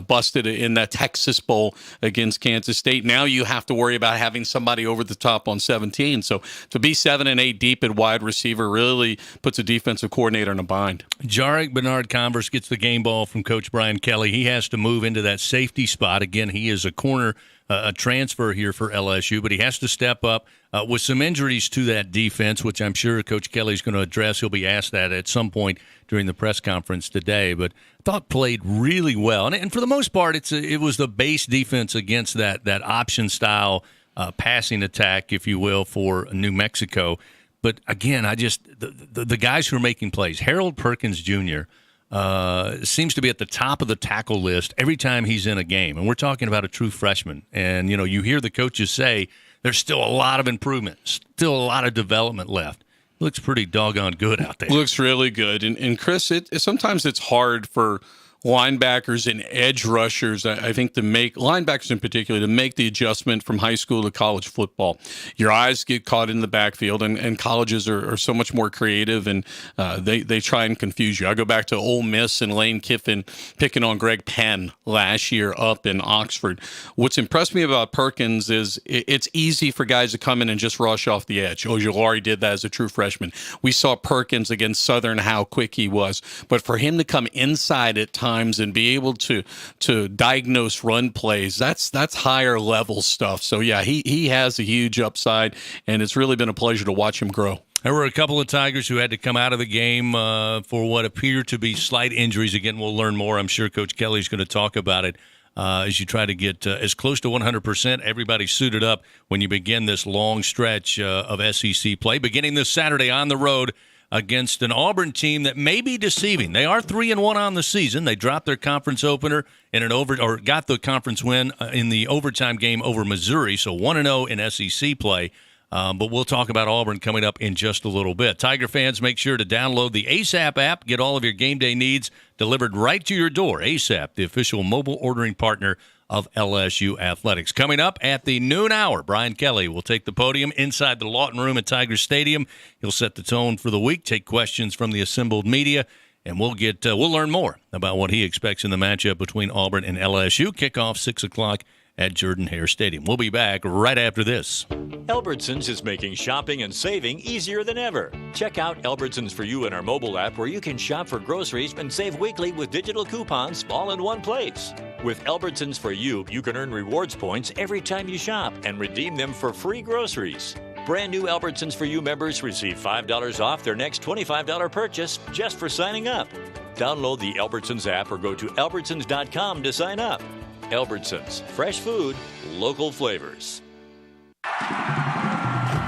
busted in that Texas Bowl against Kansas State. Now you have to worry about having somebody over the top on 17. So to be 7 and 8 deep at wide receiver really puts a defensive coordinator in a bind. Jarek Bernard-Converse gets the game ball from Coach Brian Kelly. He has to move into that safety spot. Again, he is a corner, a transfer here for LSU, but he has to step up with some injuries to that defense, which I'm sure Coach Kelly's going to address. He'll be asked that at some point during the press conference today, but I thought played really well. And for the most part, it was the base defense against that option-style passing attack, if you will, for New Mexico. But again, the guys who are making plays, Harold Perkins Jr., seems to be at the top of the tackle list every time he's in a game. And we're talking about a true freshman. And, you hear the coaches say there's still a lot of improvement, still a lot of development left. Looks pretty doggone good out there. Looks really good. And Chris, sometimes it's hard for linebackers and edge rushers, I think, to make linebackers in particular, to make the adjustment from high school to college football. Your eyes get caught in the backfield, and colleges are so much more creative, and they try and confuse you. I go back to Ole Miss and Lane Kiffin picking on Greg Penn last year up in Oxford. What's impressed me about Perkins is it's easy for guys to come in and just rush off the edge. Ojulari did that as a true freshman. We saw Perkins against Southern, how quick he was. But for him to come inside at times and be able to diagnose run plays, that's higher level stuff. So yeah, he has a huge upside, and it's really been a pleasure to watch him grow. There were a couple of Tigers who had to come out of the game for what appear to be slight injuries. Again, we'll learn more. I'm sure Coach Kelly's going to talk about it as you try to get as close to 100%. Everybody suited up when you begin this long stretch of SEC play, beginning this Saturday on the road against an Auburn team that may be deceiving. They are 3-1 on the season. They dropped their conference opener in got the conference win in the overtime game over Missouri, so 1-0 in SEC play. But we'll talk about Auburn coming up in just a little bit. Tiger fans, make sure to download the ASAP app. Get all of your game day needs delivered right to your door. ASAP, the official mobile ordering partner of LSU Athletics. Coming up at the noon hour, Brian Kelly will take the podium inside the Lawton Room at Tiger Stadium. He'll set the tone for the week, take questions from the assembled media, and we'll learn more about what he expects in the matchup between Auburn and LSU. Kickoff 6 o'clock at Jordan-Hare Stadium. We'll be back right after this. Albertsons is making shopping and saving easier than ever. Check out Albertsons For You in our mobile app, where you can shop for groceries and save weekly with digital coupons all in one place. With Albertsons For You, you can earn rewards points every time you shop and redeem them for free groceries. Brand new Albertsons For You members receive $5 off their next $25 purchase just for signing up. Download the Albertsons app or go to albertsons.com to sign up. Albertsons, fresh food, local flavors.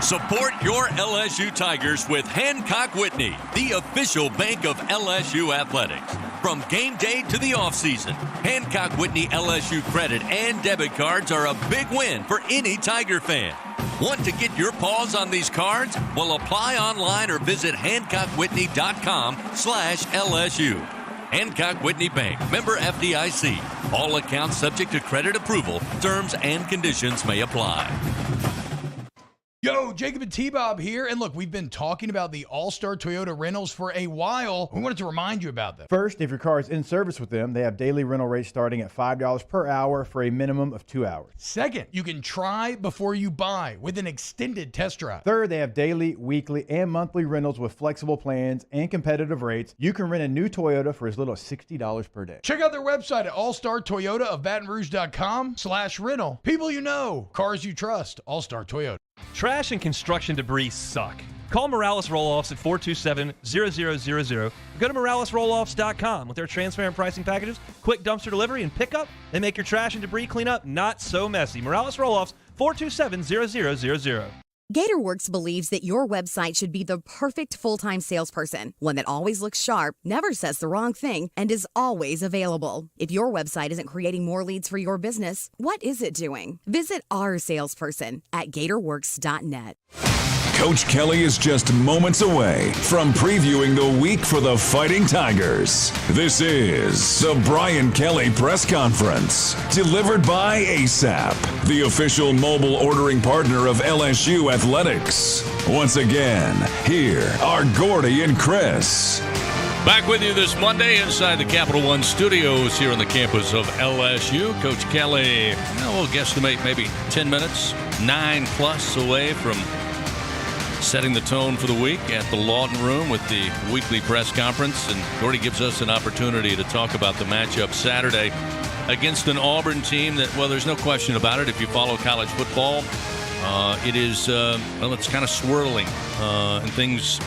Support your LSU Tigers with Hancock Whitney, the official bank of LSU Athletics. From game day to the offseason, Hancock Whitney LSU credit and debit cards are a big win for any Tiger fan. Want to get your paws on these cards? Well, apply online or visit HancockWhitney.com/LSU. Hancock Whitney Bank, member FDIC. All accounts subject to credit approval. Terms and conditions may apply. Yo, Jacob and T-Bob here. And look, we've been talking about the All-Star Toyota rentals for a while. We wanted to remind you about them. First, if your car is in service with them, they have daily rental rates starting at $5 per hour for a minimum of 2 hours. Second, you can try before you buy with an extended test drive. Third, they have daily, weekly, and monthly rentals with flexible plans and competitive rates. You can rent a new Toyota for as little as $60 per day. Check out their website at allstartoyotaofbatonrouge.com/rental. People you know, cars you trust, All-Star Toyota. Trash and construction debris suck. Call Morales Roll-Offs at 427-0000. Go to moralesrolloffs.com. With their transparent pricing packages, quick dumpster delivery, and pickup, they make your trash and debris cleanup not so messy. Morales Roll-Offs, 427-0000. GatorWorks believes that your website should be the perfect full-time salesperson, one that always looks sharp, never says the wrong thing, and is always available. If your website isn't creating more leads for your business, what is it doing? Visit our salesperson at GatorWorks.net. Coach Kelly is just moments away from previewing the week for the Fighting Tigers. This is the Brian Kelly Press Conference, delivered by ASAP, the official mobile ordering partner of LSU Athletics. Once again, here are Gordy and Chris. Back with you this Monday inside the Capital One studios here on the campus of LSU. Coach Kelly, we'll guesstimate maybe 10 minutes, 9+ away from setting the tone for the week at the Lawton Room with the weekly press conference. And Gordy gives us an opportunity to talk about the matchup Saturday against an Auburn team that, well, there's no question about it. If you follow college football, it is, it's kind of swirling and things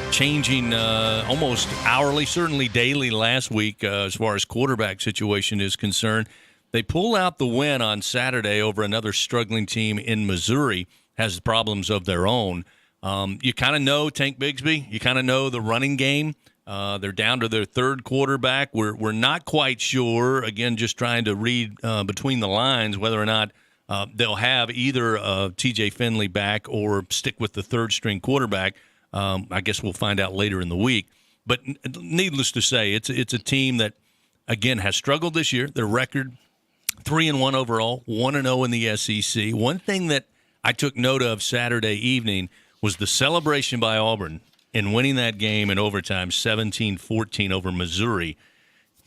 changing almost hourly, certainly daily last week as far as quarterback situation is concerned. They pull out the win on Saturday over another struggling team in Missouri, has problems of their own. You kind of know Tank Bigsby. You kind of know the running game. They're down to their third quarterback. We're not quite sure, again, just trying to read between the lines, whether or not they'll have either T.J. Finley back or stick with the third-string quarterback. I guess we'll find out later in the week. But needless to say, it's a team that, again, has struggled this year. Their record, 3-1 overall, 1-0 in the SEC. One thing that I took note of Saturday evening was the celebration by Auburn in winning that game in overtime, 17-14 over Missouri.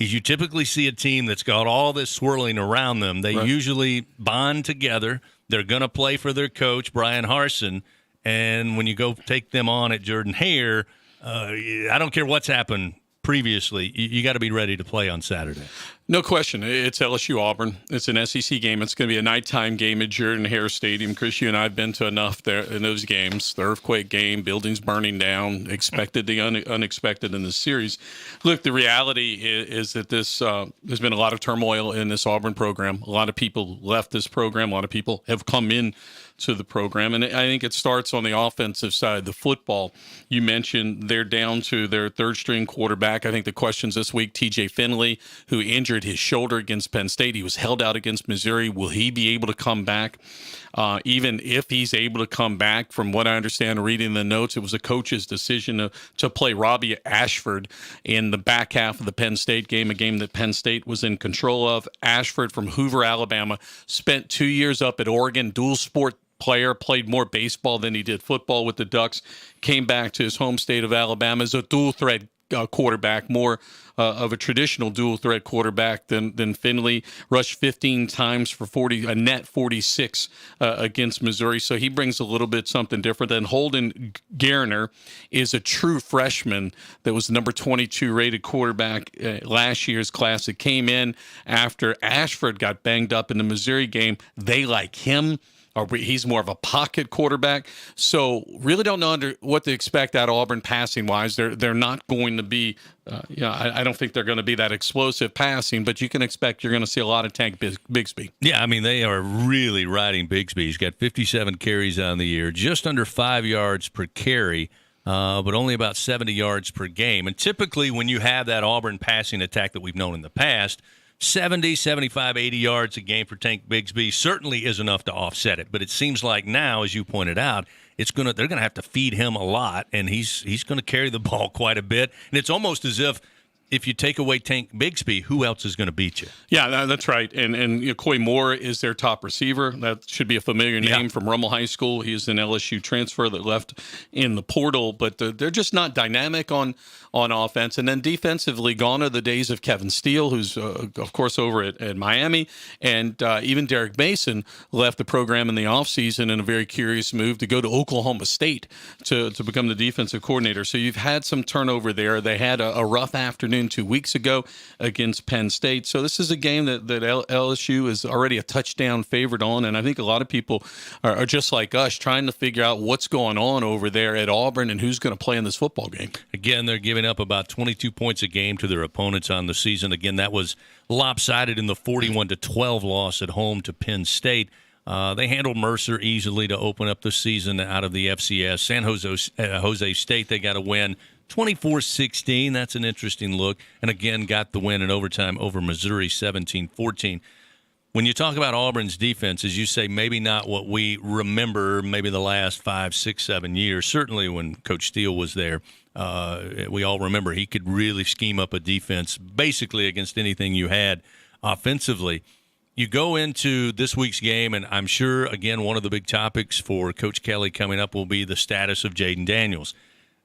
Is you typically see a team that's got all this swirling around them. They usually bond together. They're going to play for their coach, Brian Harsin, and when you go take them on at Jordan-Hare, I don't care what's happened previously, you got to be ready to play on Saturday. No question. It's LSU Auburn. It's an SEC game. It's going to be a nighttime game at Jordan-Hare Stadium. Chris, you and I have been to enough there in those games. The earthquake game, buildings burning down, expected the unexpected in this series. Look, the reality is that this there's been a lot of turmoil in this Auburn program. A lot of people left this program. A lot of people have come in to the program. And I think it starts on the offensive side, the football. You mentioned they're down to their third-string quarterback. I think the questions this week, T.J. Finley, who injured his shoulder against Penn State. He was held out against Missouri. Will he be able to come back? Even if he's able to come back, from what I understand reading the notes, it was a coach's decision to play Robbie Ashford in the back half of the Penn State game, a game that Penn State was in control of. Ashford from Hoover, Alabama, spent 2 years up at Oregon, dual sport player, played more baseball than he did football with the Ducks, came back to his home state of Alabama as a dual threat quarterback, more of a traditional dual threat quarterback than Finley. Rushed 15 times for a net 46 against Missouri. So he brings a little bit something different. Then Holden Garner is a true freshman that was the number 22 rated quarterback last year's class. It came in after Ashford got banged up in the Missouri game. They like him. He's more of a pocket quarterback. So really don't know what to expect out of Auburn passing-wise. They're not going to be, I don't think they're going to be that explosive passing, but you can expect you're going to see a lot of Tank Bigsby. Yeah, I mean, they are really riding Bigsby. He's got 57 carries on the year, just under 5 yards per carry, but only about 70 yards per game. And typically when you have that Auburn passing attack that we've known in the past, 70, 75, 80 yards a game for Tank Bigsby certainly is enough to offset it. But it seems like now, as you pointed out, they're going to have to feed him a lot, and he's going to carry the ball quite a bit. And it's almost as if if you take away Tank Bigsby, who else is going to beat you? Yeah, that's right. And Coy Moore is their top receiver. That should be a familiar name from Rummel High School. He's an LSU transfer that left in the portal, but they're just not dynamic on offense. And then defensively, gone are the days of Kevin Steele, who's, of course, over at Miami. And even Derek Mason left the program in the offseason in a very curious move to go to Oklahoma State to become the defensive coordinator. So you've had some turnover there. They had a rough afternoon 2 weeks ago against Penn State. So this is a game that LSU is already a touchdown favorite on, and I think a lot of people are just like us, trying to figure out what's going on over there at Auburn and who's going to play in this football game. Again, they're giving up about 22 points a game to their opponents on the season. Again, that was lopsided in the 41-12 loss at home to Penn State. They handled Mercer easily to open up the season out of the FCS. San Jose State, they got a win 24-16. That's an interesting look. And again, got the win in overtime over Missouri 17-14. When you talk about Auburn's defense, as you say, maybe not what we remember maybe the last 5, 6, 7 years. Certainly when Coach Steele was there, we all remember he could really scheme up a defense basically against anything you had offensively. You go into this week's game, and I'm sure, again, one of the big topics for Coach Kelly coming up will be the status of Jaden Daniels.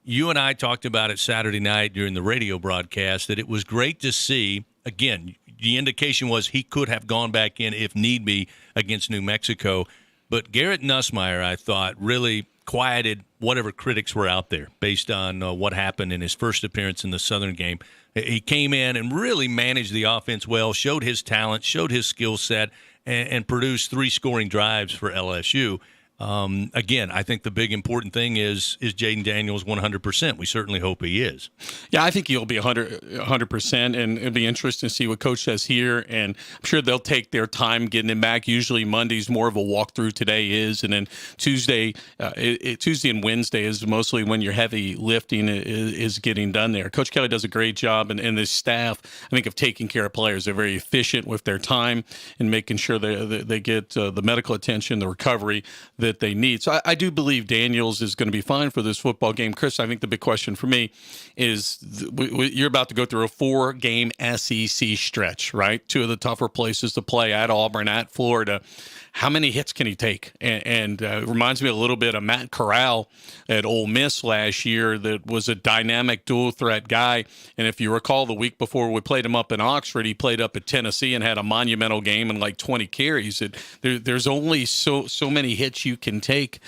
You and I talked about it Saturday night during the radio broadcast that it was great to see. Again, the indication was he could have gone back in if need be against New Mexico. But Garrett Nussmeier, I thought, really quieted whatever critics were out there based on what happened in his first appearance in the Southern game. He came in and really managed the offense well, showed his talent, showed his skill set, and produced 3 scoring drives for LSU. Again, I think the big important thing is Jaden Daniels 100%. We certainly hope he is. Yeah, I think he'll be 100%, and it'll be interesting to see what Coach does here. And I'm sure they'll take their time getting him back. Usually Monday's more of a walkthrough. Today is, and then Tuesday and Wednesday is mostly when your heavy lifting is getting done there. Coach Kelly does a great job, and this staff, I think, of taking care of players. They're very efficient with their time and making sure they get the medical attention, the recovery that they need. So I do believe Daniels is going to be fine for this football game. Chris, I think the big question for me is you're about to go through a 4-game SEC stretch, right? 2 of the tougher places to play, at Auburn, at Florida. How many hits can he take? And it reminds me a little bit of Matt Corral at Ole Miss last year, that was a dynamic dual-threat guy. And if you recall, the week before we played him up in Oxford, he played up at Tennessee and had a monumental game and like 20 carries. There's only so many hits you can take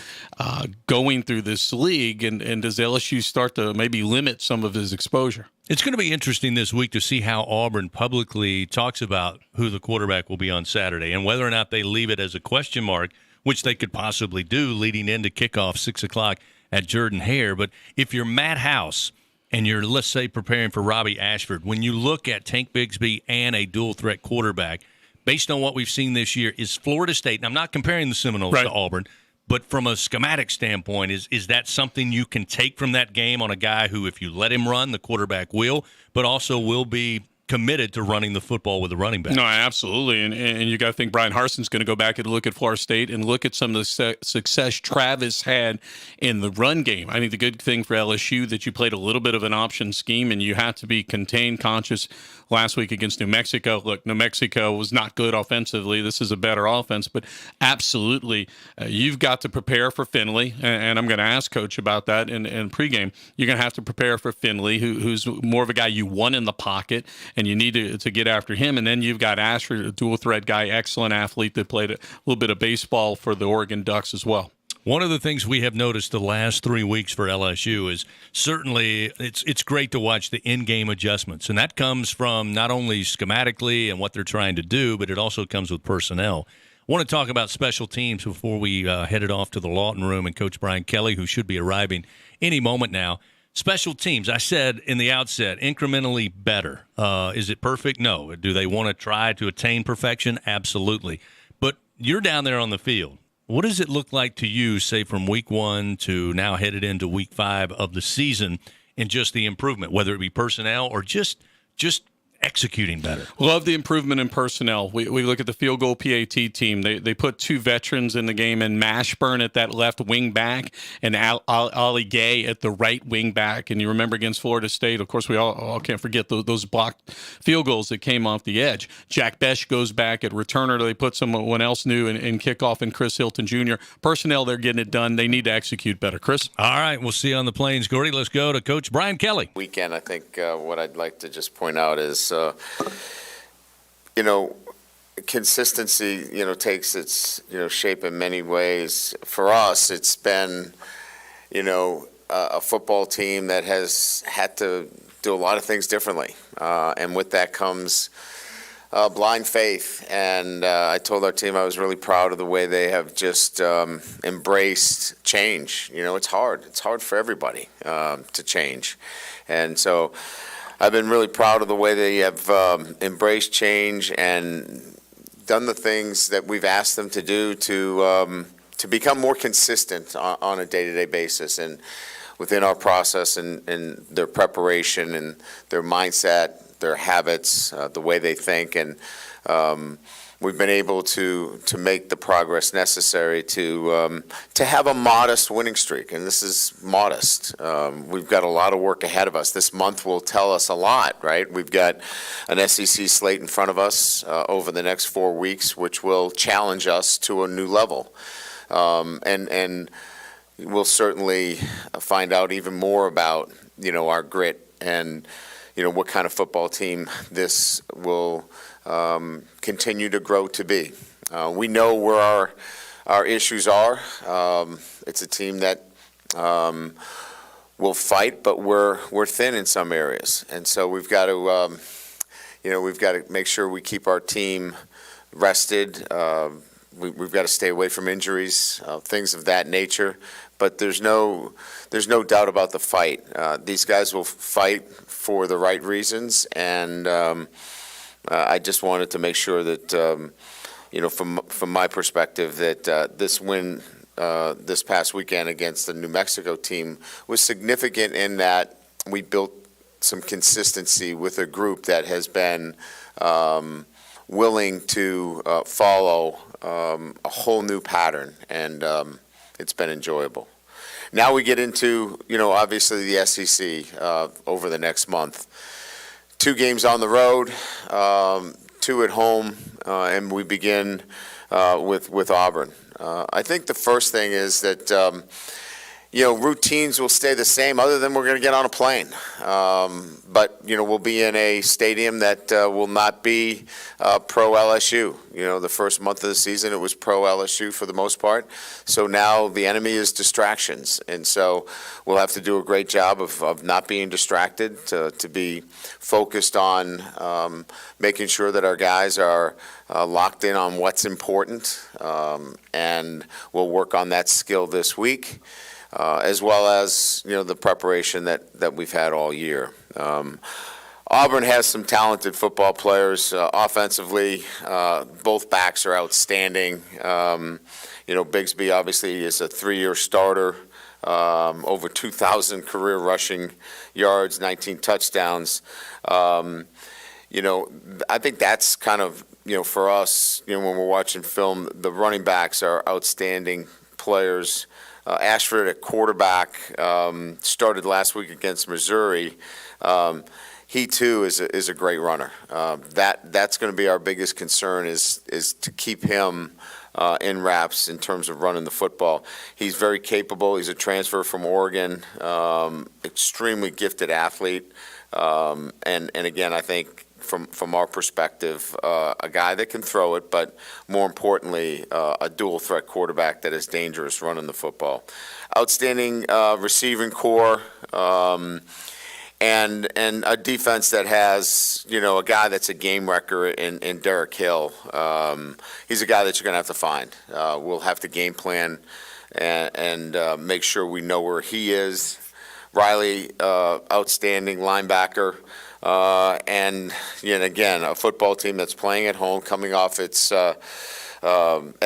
going through this league. And does LSU start to maybe limit some of his exposure? It's going to be interesting this week to see how Auburn publicly talks about who the quarterback will be on Saturday and whether or not they leave it as a question mark, which they could possibly do leading into kickoff 6 o'clock at Jordan-Hare. But if you're Matt House and you're, let's say, preparing for Robbie Ashford, when you look at Tank Bigsby and a dual-threat quarterback, based on what we've seen this year, is Florida State, and I'm not comparing the Seminoles to Auburn, but from a schematic standpoint, is that something you can take from that game on a guy who, if you let him run, the quarterback will, but also will be committed to running the football with a running back? No, absolutely. And you got to think Brian Harson's going to go back and look at Florida State and look at some of the success Travis had in the run game. I think the good thing for LSU that you played a little bit of an option scheme and you have to be contained conscious last week against New Mexico. Look, New Mexico was not good offensively. This is a better offense, but absolutely you've got to prepare for Finley, and I'm going to ask Coach about that in pregame. You're going to have to prepare for Finley, who's more of a guy you want in the pocket, and you need to get after him. And then you've got Ashford, a dual-threat guy, excellent athlete that played a little bit of baseball for the Oregon Ducks as well. One of the things we have noticed the last 3 weeks for LSU is certainly it's great to watch the in-game adjustments. And that comes from not only schematically and what they're trying to do, but it also comes with personnel. I want to talk about special teams before we headed off to the Lawton Room and Coach Brian Kelly, who should be arriving any moment now. Special teams, I said in the outset, incrementally better. Is it perfect? No. Do they want to try to attain perfection? Absolutely. But you're down there on the field. What does it look like to you, say, from week 1 to now headed into week 5 of the season in just the improvement, whether it be personnel or just executing better. Love the improvement in personnel. We look at the field goal PAT team. They put 2 veterans in the game, and Mashburn at that left wing back and Ali Gay at the right wing back. And you remember against Florida State, of course, we all can't forget those blocked field goals that came off the edge. Jack Besh goes back at returner. They put someone else new in kickoff, and Chris Hilton Jr. Personnel, they're getting it done. They need to execute better. Chris? All right, we'll see you on the plains, Gordy. Let's go to Coach Brian Kelly. Weekend, I think what I'd like to just point out is, consistency, takes its, shape in many ways. For us, it's been, a football team that has had to do a lot of things differently. And with that comes blind faith. And I told our team I was really proud of the way they have just embraced change. It's hard. It's hard for everybody to change. And so I've been really proud of the way they have embraced change and done the things that we've asked them to do to become more consistent on a day-to-day basis and within our process and their preparation and their mindset, their habits, the way they think, and we've been able to make the progress necessary to have a modest winning streak, and this is modest. We've got a lot of work ahead of us. This month will tell us a lot, right? We've got an SEC slate in front of us over the next 4 weeks, which will challenge us to a new level, and we'll certainly find out even more about our grit and what kind of football team this will continue to grow to be. We know where our issues are. It's a team that will fight, but we're thin in some areas, and so we've got to make sure we keep our team rested. We've got to stay away from injuries, things of that nature. But there's no doubt about the fight. These guys will fight for the right reasons, and I just wanted to make sure that, from my perspective, that this win this past weekend against the New Mexico team was significant in that we built some consistency with a group that has been willing to follow a whole new pattern, and it's been enjoyable. Now we get into, obviously the SEC over the next month. 2 games on the road, 2 at home, and we begin with Auburn. I think the first thing is that, routines will stay the same other than we're going to get on a plane. But, we'll be in a stadium that will not be pro LSU. The first month of the season it was pro LSU for the most part. So now the enemy is distractions. And so we'll have to do a great job of not being distracted, to be focused on making sure that our guys are locked in on what's important. And we'll work on that skill this week. As well as the preparation that we've had all year. Auburn has some talented football players offensively. Both backs are outstanding. Bigsby obviously is a 3-year starter, over 2,000 career rushing yards, 19 touchdowns. I think that's kind of for us. When we're watching film, the running backs are outstanding players. Ashford at quarterback started last week against Missouri. He too is a great runner. That's going to be our biggest concern is to keep him in wraps in terms of running the football. He's very capable. He's a transfer from Oregon, extremely gifted athlete, and again I think. From our perspective, a guy that can throw it, but more importantly, a dual threat quarterback that is dangerous running the football. Outstanding receiving core, and a defense that has a guy that's a game wrecker in Derek Hill. He's a guy that you're going to have to find. We'll have to game plan and make sure we know where he is. Riley, outstanding linebacker. And again, a football team that's playing at home, coming off its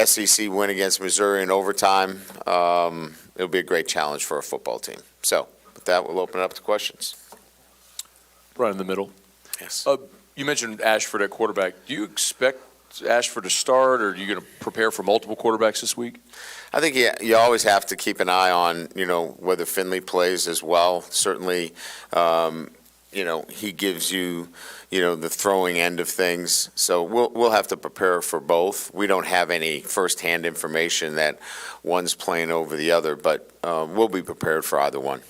SEC win against Missouri in overtime. It'll be a great challenge for a football team. So with that, we'll open it up to questions. Right in the middle. Yes. You mentioned Ashford at quarterback. Do you expect Ashford to start, or are you going to prepare for multiple quarterbacks this week? I think you always have to keep an eye on, whether Finley plays as well. Certainly, he gives you, the throwing end of things. So we'll have to prepare for both. We don't have any firsthand information that one's playing over the other, but we'll be prepared for either one.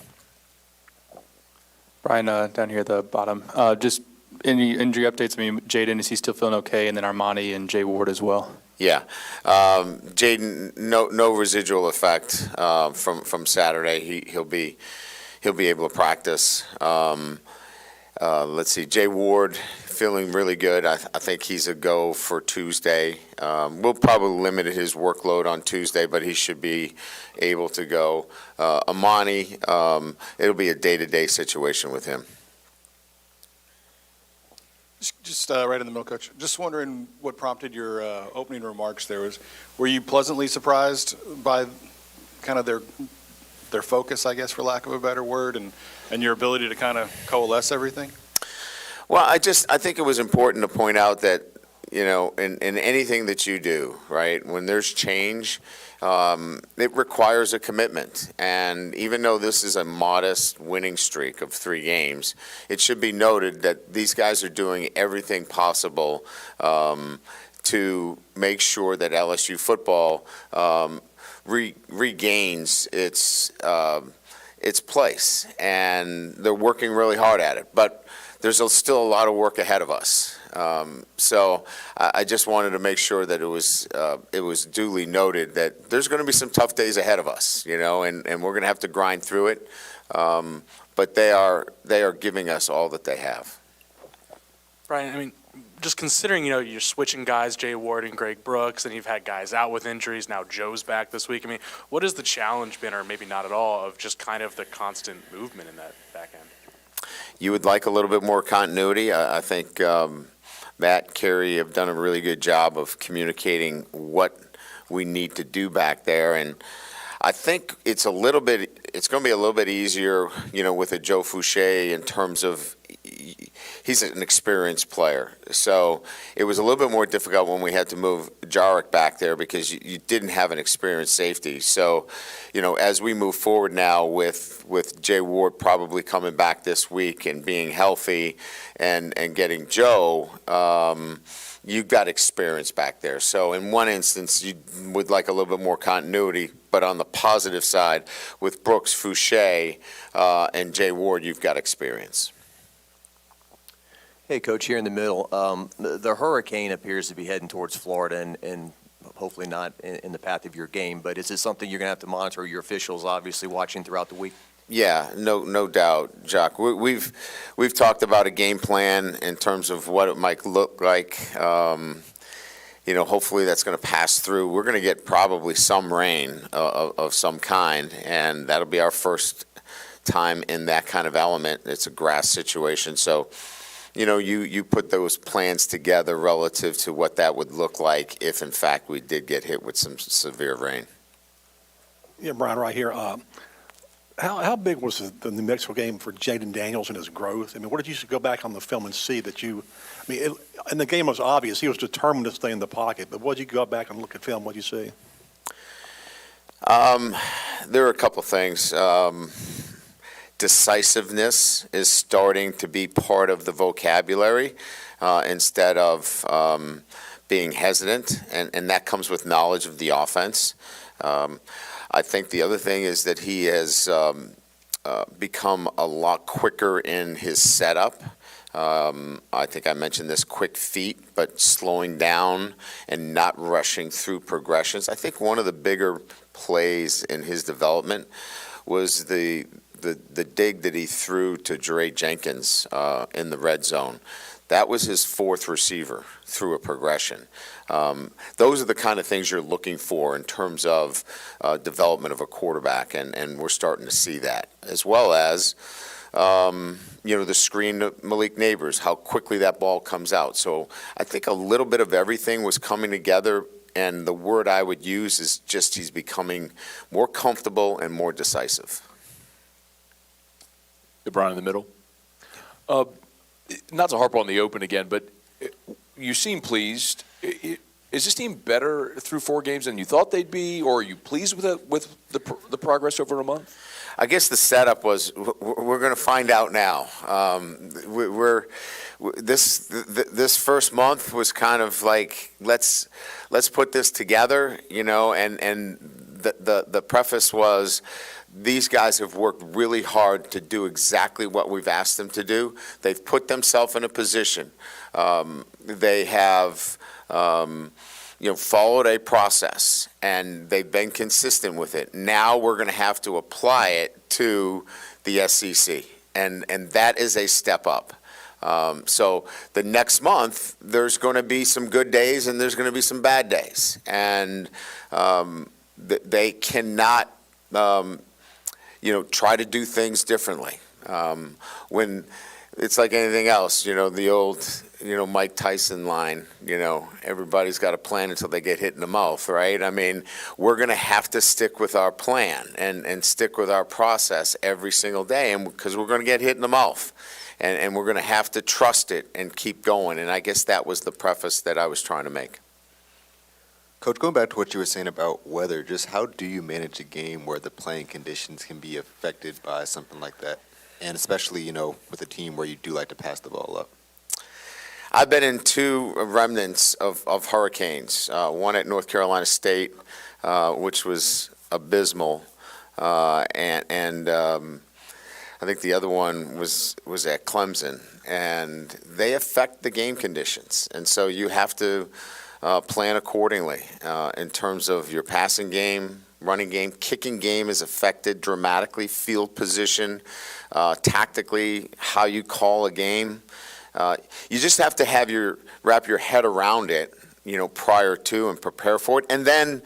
Brian, down here at the bottom, just any injury updates? I mean, Jaden, is he still feeling okay? And then Armani and Jay Ward as well. Yeah, Jaden, no residual effect from Saturday. He'll be able to practice. Let's see, Jay Ward feeling really good. I think he's a go for Tuesday. We'll probably limit his workload on Tuesday, but he should be able to go. Amani, it'll be a day-to-day situation with him. Just right in the middle, Coach. Just wondering what prompted your opening remarks there. Were you pleasantly surprised by kind of their focus, I guess, for lack of a better word, and your ability to kind of coalesce everything? Well, I think it was important to point out that, in anything that you do, right, when there's change, it requires a commitment. And even though this is a modest winning streak of 3 games, it should be noted that these guys are doing everything possible to make sure that LSU football regains its place. And they're working really hard at it. But there's still a lot of work ahead of us. So I just wanted to make sure that it was duly noted that there's going to be some tough days ahead of us, and we're going to have to grind through it. But they are giving us all that they have. Brian, I mean, just considering, you're switching guys, Jay Ward and Greg Brooks, and you've had guys out with injuries. Now Joe's back this week. I mean, what has the challenge been, or maybe not at all, of just kind of the constant movement in that back end? You would like a little bit more continuity. I think Matt, Carey have done a really good job of communicating what we need to do back there, and I think it's going to be a little bit easier, with a Joe Fouché in terms of he's an experienced player. So it was a little bit more difficult when we had to move Jarek back there because you didn't have an experienced safety. So, as we move forward now with Jay Ward probably coming back this week and being healthy and getting Joe, you've got experience back there. So in one instance, you would like a little bit more continuity, but on the positive side, with Brooks, Fouché, and Jay Ward, you've got experience. Hey, Coach, here in the middle, the hurricane appears to be heading towards Florida and hopefully not in the path of your game, but is this something you're going to have to monitor, your officials obviously watching throughout the week? Yeah, no doubt, Jock. We've talked about a game plan in terms of what it might look like. Hopefully that's going to pass through. We're going to get probably some rain of some kind, and that'll be our first time in that kind of element. It's a grass situation, so you put those plans together relative to what that would look like if, in fact, we did get hit with some severe rain. Yeah, Brian, right here. How big was the New Mexico game for Jaden Daniels and his growth? I mean, what did you go back on the film and see that and the game was obvious. He was determined to stay in the pocket, but what did you go back and look at film? What did you see? There are a couple things. Decisiveness is starting to be part of the vocabulary instead of being hesitant, and that comes with knowledge of the offense. I think the other thing is that he has become a lot quicker in his setup. I think I mentioned this, quick feet, but slowing down and not rushing through progressions. I think one of the bigger plays in his development was the dig that he threw to Jere Jenkins in the red zone. That was his 4th receiver through a progression. Those are the kind of things you're looking for in terms of development of a quarterback, and we're starting to see that, as well as the screen to Malik Neighbors, how quickly that ball comes out. So I think a little bit of everything was coming together, and the word I would use is just he's becoming more comfortable and more decisive. Brian in the middle. not to harp on the Open again, but you seem pleased. Is this team better through 4 games than you thought they'd be, or are you pleased with the progress over a month? I guess the setup was we're going to find out now. This first month was kind of like let's put this together, and the preface was these guys have worked really hard to do exactly what we've asked them to do. They've put themselves in a position. They have followed a process, and they've been consistent with it. Now we're going to have to apply it to the SEC, and that is a step up. So the next month, there's going to be some good days and there's going to be some bad days, and they cannot, try to do things differently. When it's like anything else, the old, Mike Tyson line, everybody's got a plan until they get hit in the mouth, right? I mean, we're going to have to stick with our plan and stick with our process every single day, and because we're going to get hit in the mouth, and we're going to have to trust it and keep going. And I guess that was the preface that I was trying to make. Coach, going back to what you were saying about weather, just how do you manage a game where the playing conditions can be affected by something like that? And especially, with a team where you do like to pass the ball up. I've been in 2 remnants of hurricanes, one at North Carolina State, which was abysmal, and I think the other one was at Clemson, and they affect the game conditions, and so you have to plan accordingly in terms of your passing game, running game. Kicking game is affected dramatically, field position, tactically, how you call a game. You just have to wrap your head around it, prior to and prepare for it. And then,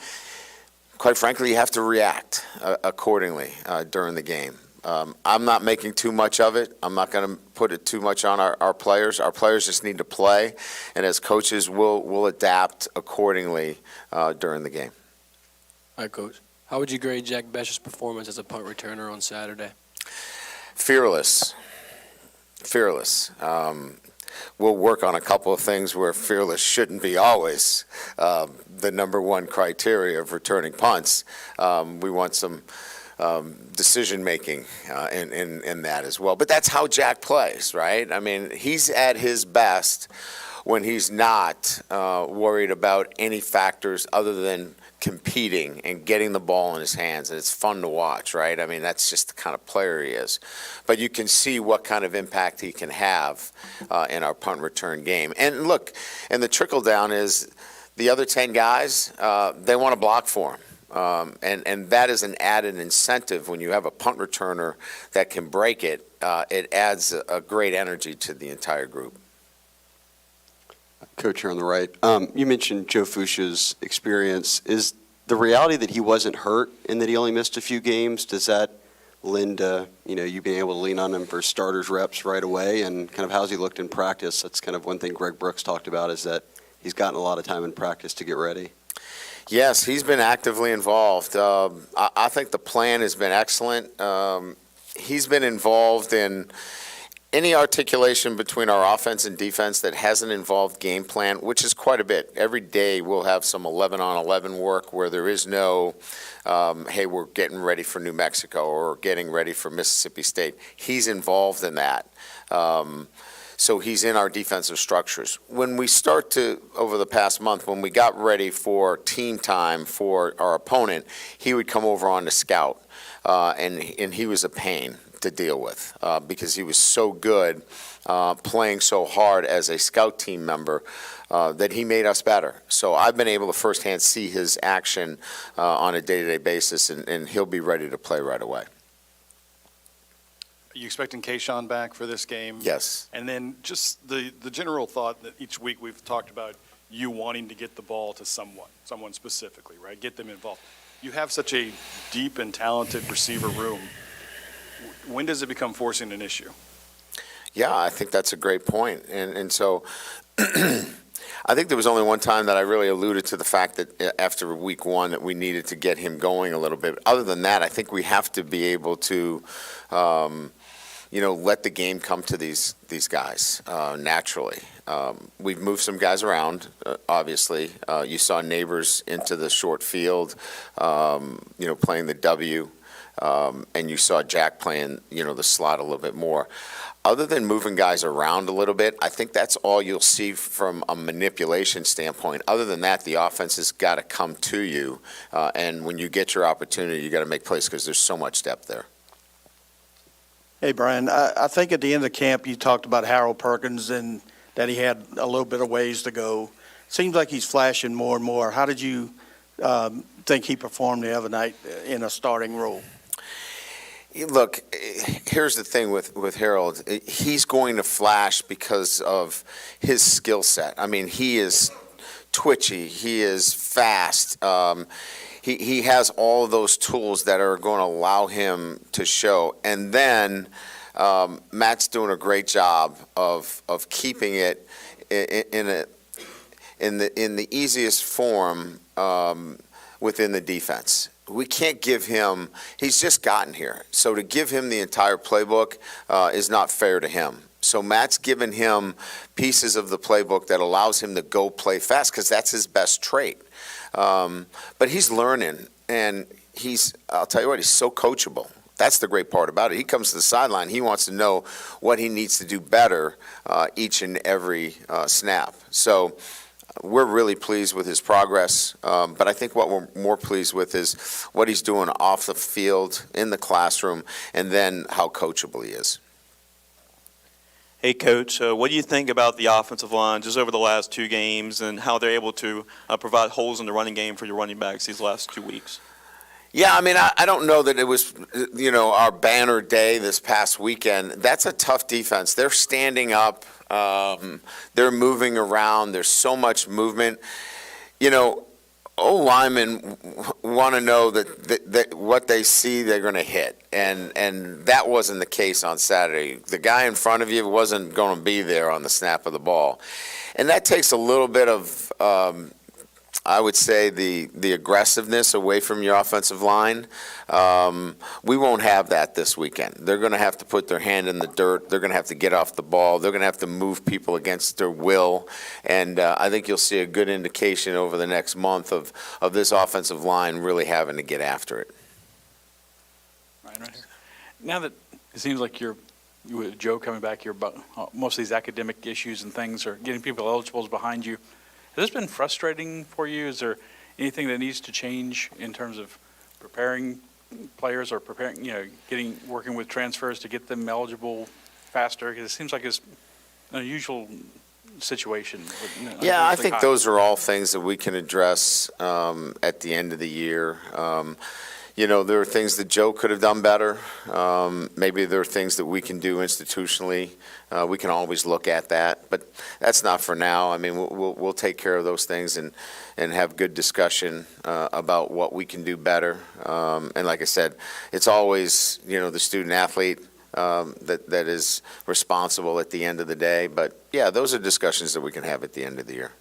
quite frankly, you have to react accordingly during the game. I'm not making too much of it. I'm not going to put it too much on our players. Our players just need to play, and as coaches, we'll adapt accordingly during the game. All right, Coach. How would you grade Jack Besh's performance as a punt returner on Saturday? Fearless. We'll work on a couple of things where fearless shouldn't be always the number one criteria of returning punts. We want some decision making in that as well. But that's how Jack plays, right? I mean, he's at his best when he's not worried about any factors other than competing and getting the ball in his hands, and it's fun to watch, right? I mean, that's just the kind of player he is. But you can see what kind of impact he can have in our punt return game. And look, and the trickle down is the other 10 guys, they want to block for him. And that is an added incentive when you have a punt returner that can break it. It adds a great energy to the entire group. Coach, here on the right. You mentioned Joe Fuchsia's experience. Is the reality that he wasn't hurt and that he only missed a few games, does that lend to, you being able to lean on him for starters reps right away? And kind of how's he looked in practice? That's kind of one thing Greg Brooks talked about, is that he's gotten a lot of time in practice to get ready. Yes, he's been actively involved. I think the plan has been excellent. He's been involved in any articulation between our offense and defense that hasn't involved game plan, which is quite a bit. Every day we'll have some 11-on-11 work where there is no, hey, we're getting ready for New Mexico or getting ready for Mississippi State. He's involved in that. So he's in our defensive structures. When we start to, over the past month, when we got ready for team time for our opponent, he would come over on the scout, and he was a pain to deal with because he was so good playing so hard as a scout team member that he made us better. So I've been able to firsthand see his action on a day-to-day basis, and he'll be ready to play right away. Are you expecting Kayshawn back for this game? Yes. And then just the general thought that each week we've talked about you wanting to get the ball to someone specifically, right? Get them involved. You have such a deep and talented receiver room. When does it become forcing an issue? Yeah, I think that's a great point. And so I think there was only one time that I really alluded to the fact that after week 1 that we needed to get him going a little bit. Other than that, I think we have to be able to, let the game come to these guys naturally. We've moved some guys around, obviously. You saw Neighbors into the short field, playing the W, and you saw Jack playing, the slot a little bit more. Other than moving guys around a little bit, I think that's all you'll see from a manipulation standpoint. Other than that, the offense has got to come to you, and when you get your opportunity, you got to make plays because there's so much depth there. Hey, Brian, I think at the end of camp you talked about Harold Perkins and that he had a little bit of ways to go. Seems like he's flashing more and more. How did you think he performed the other night in a starting role? Look, here's the thing with Harold. He's going to flash because of his skill set. I mean, he is twitchy. He is fast. He has all of those tools that are going to allow him to show. And then Matt's doing a great job of keeping it in the easiest form within the defense. We can't give him – he's just gotten here. So to give him the entire playbook is not fair to him. So Matt's given him pieces of the playbook that allows him to go play fast because that's his best trait. But he's learning, and I'll tell you what, he's so coachable. That's the great part about it. He comes to the sideline. He wants to know what he needs to do better each and every snap. So we're really pleased with his progress, but I think what we're more pleased with is what he's doing off the field, in the classroom, and then how coachable he is. Hey, Coach, what do you think about the offensive line just over the last 2 games and how they're able to provide holes in the running game for your running backs these last 2 weeks? Yeah, I mean, I don't know that it was, our banner day this past weekend. That's a tough defense. They're standing up. They're moving around. There's so much movement. O-linemen want to know that what they see they're going to hit, and that wasn't the case on Saturday. The guy in front of you wasn't going to be there on the snap of the ball, and that takes a little bit of I would say the aggressiveness away from your offensive line. We won't have that this weekend. They're going to have to put their hand in the dirt. They're going to have to get off the ball. They're going to have to move people against their will. And I think you'll see a good indication over the next month of this offensive line really having to get after it. Right here. Now that it seems like you with Joe coming back here, but most of these academic issues and things are getting people eligible behind you. Has this been frustrating for you? Is there anything that needs to change in terms of preparing players or working with transfers to get them eligible faster? Because it seems like it's an unusual situation. Yeah, I think those are all things that we can address at the end of the year. There are things that Joe could have done better. Maybe there are things that we can do institutionally. We can always look at that, but that's not for now. I mean, we'll take care of those things and have good discussion about what we can do better. And like I said, it's always the student athlete that is responsible at the end of the day. But yeah, those are discussions that we can have at the end of the year.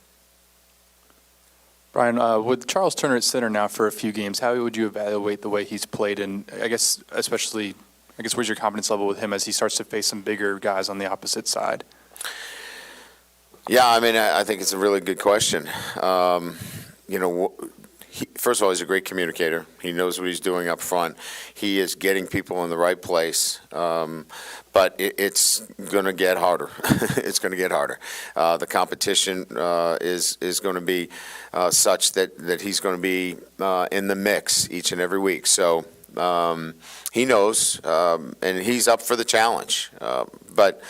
Brian, with Charles Turner at center now for a few games, how would you evaluate the way he's played? And I guess where's your confidence level with him as he starts to face some bigger guys on the opposite side? Yeah, I mean, I think it's a really good question. First of all, he's a great communicator. He knows what he's doing up front. He is getting people in the right place. But it's going to get harder. It's going to get harder. The competition is going to be such that he's going to be in the mix each and every week. So he knows, and he's up for the challenge. But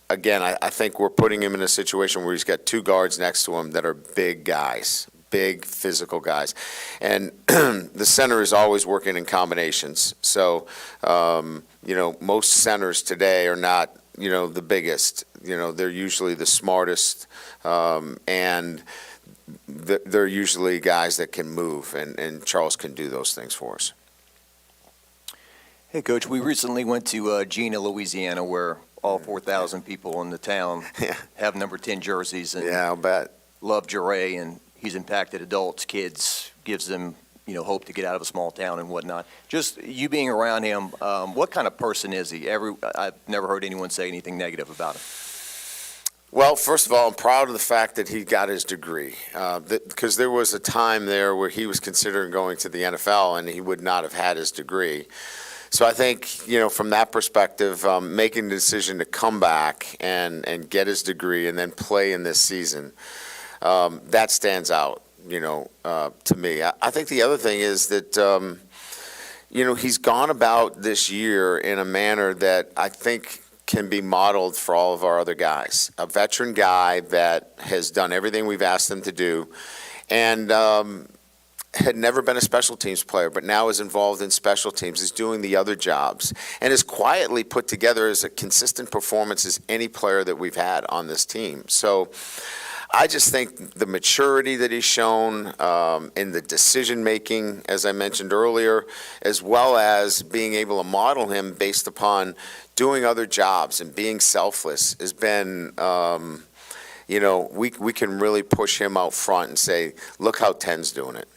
again, I think we're putting him in a situation where he's got 2 guards next to him that are big guys. Big physical guys, and the center is always working in combinations. So, most centers today are not, the biggest. They're usually the smartest, and they're usually guys that can move, and Charles can do those things for us. Hey, Coach, we recently went to Gina, Louisiana, where all 4,000 people in the town have number 10 jerseys. And yeah, I'll bet. Love Jure, and he's impacted adults, kids, gives them, hope to get out of a small town and whatnot. Just you being around him, what kind of person is he? I've never heard anyone say anything negative about him. Well, first of all, I'm proud of the fact that he got his degree, because there was a time there where he was considering going to the NFL and he would not have had his degree. So I think, from that perspective, making the decision to come back and get his degree and then play in this season, that stands out, to me. I think the other thing is that, he's gone about this year in a manner that I think can be modeled for all of our other guys. A veteran guy that has done everything we've asked him to do, and had never been a special teams player, but now is involved in special teams, is doing the other jobs, and is quietly put together as a consistent performance as any player that we've had on this team. So I just think the maturity that he's shown in the decision-making, as I mentioned earlier, as well as being able to model him based upon doing other jobs and being selfless has been, we can really push him out front and say, look how Ten's doing it.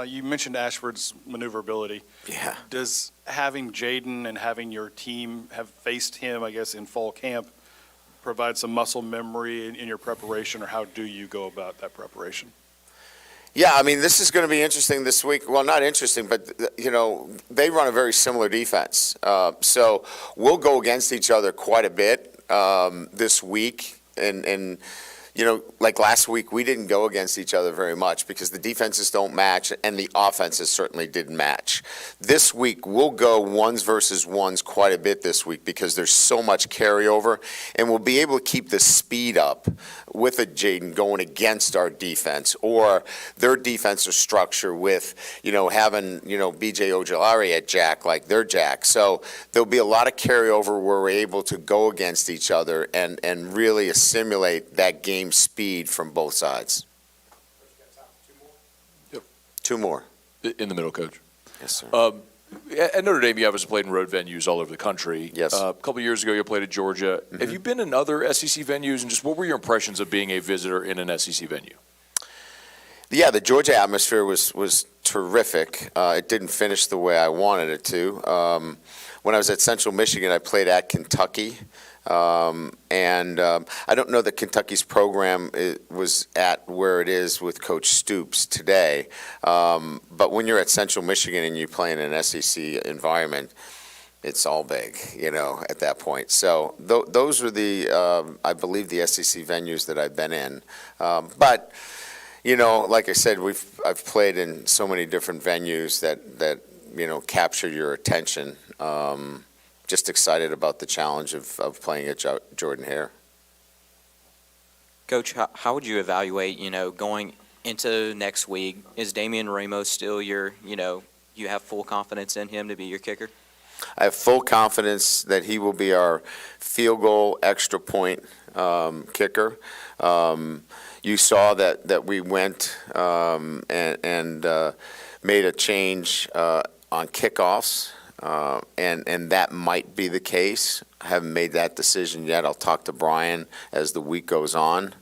You mentioned Ashford's maneuverability. Yeah. Does having Jaden and having your team have faced him, I guess, in fall camp provide some muscle memory in your preparation, or how do you go about that preparation? Yeah, I mean, this is going to be interesting this week. Well, not interesting, but, they run a very similar defense. So we'll go against each other quite a bit this week. And like last week, we didn't go against each other very much because the defenses don't match and the offenses certainly didn't match. This week, we'll go ones versus ones quite a bit this week because there's so much carryover, and we'll be able to keep the speed up with a Jaden going against our defense or their defensive structure with, having, BJ Ojolari at Jack like their Jack. So there'll be a lot of carryover where we're able to go against each other and really assimilate that game speed from both sides. Yep. Two more. In the middle, Coach. Yes, sir. At Notre Dame, you obviously played in road venues all over the country. Yes. A couple of years ago, you played at Georgia. Mm-hmm. Have you been in other SEC venues, and just what were your impressions of being a visitor in an SEC venue? Yeah, the Georgia atmosphere was terrific. It didn't finish the way I wanted it to. When I was at Central Michigan, I played at Kentucky. And I don't know that Kentucky's program was at where it is with Coach Stoops today. But when you're at Central Michigan and you play in an SEC environment, it's all big, at that point. So those are I believe, the SEC venues that I've been in. But, like I said, I've played in so many different venues that capture your attention. Just excited about the challenge of playing at Jordan-Hare. Coach, how would you evaluate, going into next week? Is Damian Ramos still you have full confidence in him to be your kicker? I have full confidence that he will be our field goal extra point kicker. You saw that we went and made a change on kickoffs. And that might be the case. I haven't made that decision yet. I'll talk to Brian as the week goes on,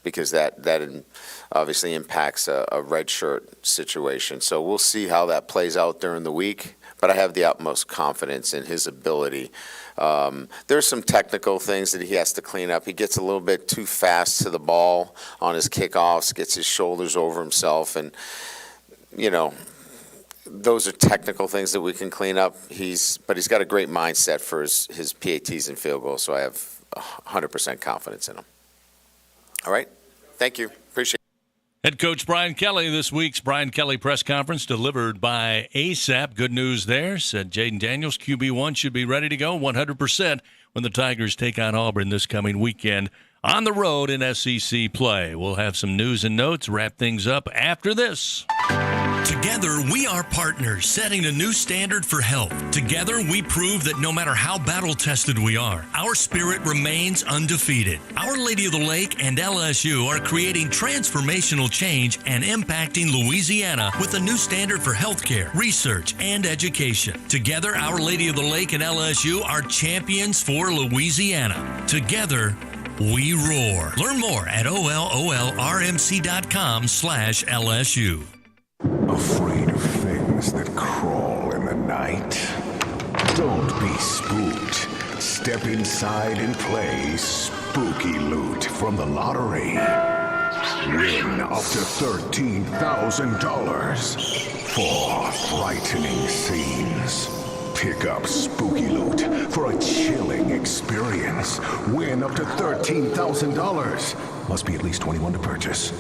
because that obviously impacts a red shirt situation. So we'll see how that plays out during the week. But I have the utmost confidence in his ability. There's some technical things that he has to clean up. He gets a little bit too fast to the ball on his kickoffs, gets his shoulders over himself, and those are technical things that we can clean up. But he's got a great mindset for his PATs and field goals, so I have 100% confidence in him. All right? Thank you. Appreciate it. Head coach Brian Kelly, this week's Brian Kelly press conference delivered by ASAP. Good news there. Said Jaden Daniels, QB1, should be ready to go 100% when the Tigers take on Auburn this coming weekend on the road in SEC play. We'll have some news and notes, wrap things up after this. Together, we are partners, setting a new standard for health. Together, we prove that no matter how battle-tested we are, our spirit remains undefeated. Our Lady of the Lake and LSU are creating transformational change and impacting Louisiana with a new standard for healthcare, research, and education. Together, Our Lady of the Lake and LSU are champions for Louisiana. Together, We roar. Learn more at ololrmc.com/LSU. Afraid of things that crawl in the night? Don't be spooked. Step inside and play Spooky Loot from the lottery. Win up to $13,000 for frightening scenes. Pick up Spooky Loot for a chilling experience. Win up to $13,000. Must be at least 21 to purchase.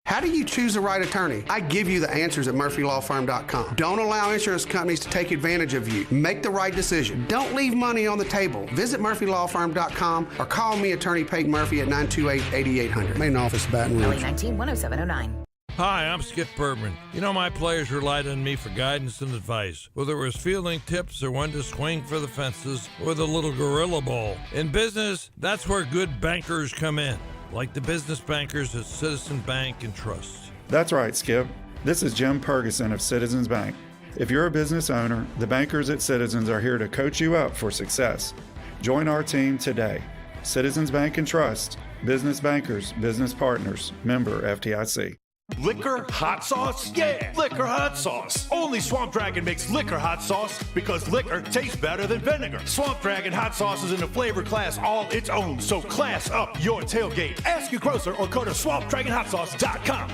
How do you choose the right attorney? I give you the answers at murphylawfirm.com. Don't allow insurance companies to take advantage of you. Make the right decision. Don't leave money on the table. Visit murphylawfirm.com or call me, Attorney Peg Murphy, at 928-8800. Main office, Baton Rouge. 19-10709. Hi, I'm Skip Bergman. You know, my players relied on me for guidance and advice, whether it was fielding tips or when to swing for the fences or the little gorilla ball. In business, that's where good bankers come in, like the business bankers at Citizen Bank and Trust. That's right, Skip. This is Jim Ferguson of Citizens Bank. If you're a business owner, the bankers at Citizens are here to coach you up for success. Join our team today. Citizens Bank and Trust. Business bankers, business partners. Member FDIC. Liquor hot sauce? Yeah, liquor hot sauce. Only Swamp Dragon makes liquor hot sauce because liquor tastes better than vinegar. Swamp Dragon hot sauce is in a flavor class all its own, so class up your tailgate. Ask your grocer or go to swampdragonhotsauce.com.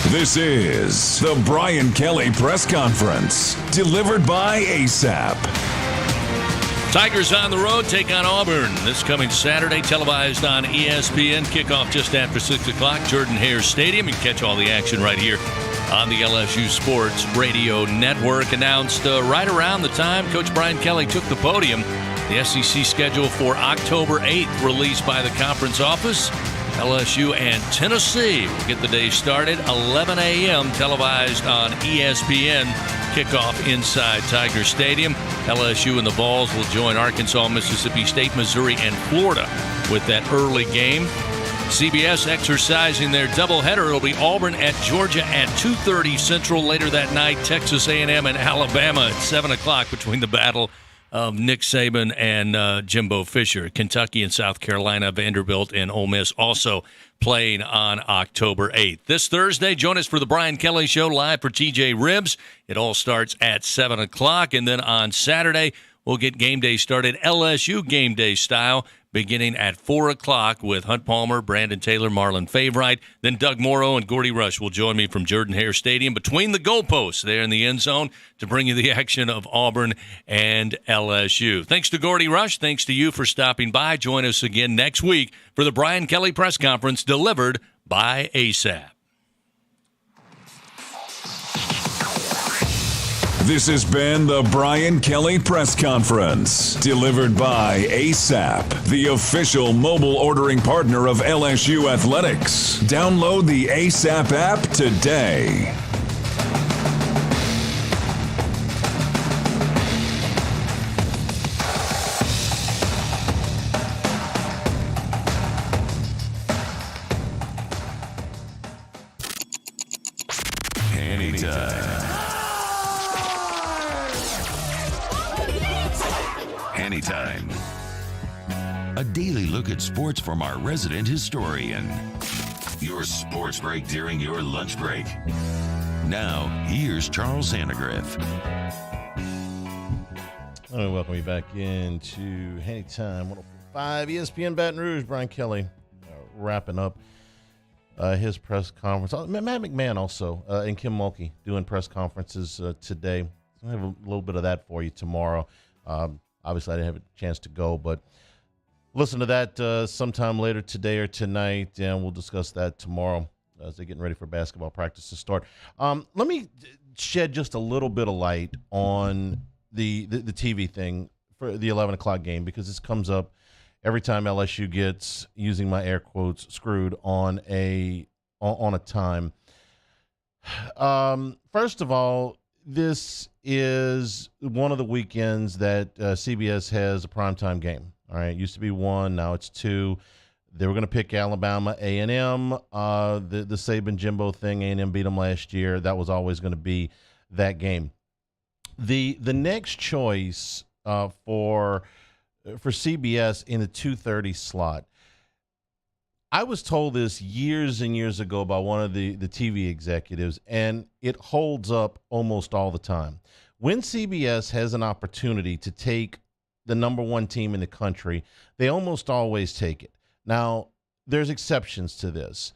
This is the Brian Kelly Press Conference, delivered by ASAP. Tigers on the road take on Auburn this coming Saturday, televised on ESPN. Kickoff just after 6 o'clock, Jordan-Hare Stadium. You can catch all the action right here on the LSU Sports Radio Network. Announced right around the time Coach Brian Kelly took the podium. The SEC schedule for October 8th, released by the conference office. LSU and Tennessee will get the day started, 11 a.m., televised on ESPN. Kickoff inside Tiger Stadium. LSU and the Vols will join Arkansas, Mississippi State, Missouri, and Florida with that early game. CBS exercising their doubleheader. It'll be Auburn at Georgia at 2:30 Central. Later that night, Texas A&M and Alabama at 7 o'clock between the battle of Nick Saban and Jimbo Fisher. Kentucky and South Carolina, Vanderbilt and Ole Miss also playing on October 8th. This Thursday, join us for the Brian Kelly Show live for TJ Ribs. It all starts at 7 o'clock. And then on Saturday, we'll get game day started LSU game day style, beginning at 4 o'clock with Hunt Palmer, Brandon Taylor, Marlon Favorite. Then Doug Morrow and Gordy Rush will join me from Jordan-Hare Stadium between the goalposts there in the end zone to bring you the action of Auburn and LSU. Thanks to Gordy Rush. Thanks to you for stopping by. Join us again next week for the Brian Kelly Press Conference, delivered by ASAP. This has been the Brian Kelly Press Conference, delivered by ASAP, the official mobile ordering partner of LSU Athletics. Download the ASAP app today. Anytime. A daily look at sports from our resident historian. Your sports break during your lunch break. Now, here's Charles Sandegriff. I want to welcome you back into Anytime 105 ESPN Baton Rouge. Brian Kelly wrapping up his press conference. Matt McMahon also and Kim Mulkey doing press conferences today. So I have a little bit of that for you tomorrow. Obviously, I didn't have a chance to go, but listen to that sometime later today or tonight, and we'll discuss that tomorrow as they're getting ready for basketball practice to start. Let me shed just a little bit of light on the TV thing for the 11 o'clock game, because this comes up every time LSU gets, using my air quotes, screwed on a time. First of all, this is one of the weekends that CBS has a primetime game. All right, it used to be 1, now it's 2. They were going to pick Alabama A&M. The Saban Jimbo thing, A&M beat them last year. That was always going to be that game. The next choice for for CBS in the 2:30 slot. I was told this years and years ago by one of the TV executives, and it holds up almost all the time. When CBS has an opportunity to take the number one team in the country, they almost always take it. Now, there's exceptions to this.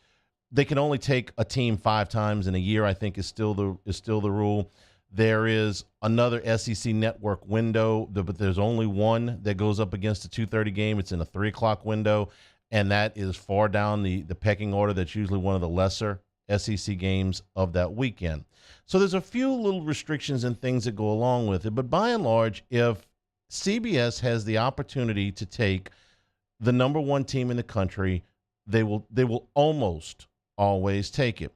They can only take a team 5 times in a year, I think is still the rule. There is another SEC network window, but there's only one that goes up against the 2:30 game. It's in a 3 o'clock window, and that is far down the pecking order. That's usually one of the lesser SEC games of that weekend. So there's a few little restrictions and things that go along with it. But by and large, if CBS has the opportunity to take the number one team in the country, they will almost always take it.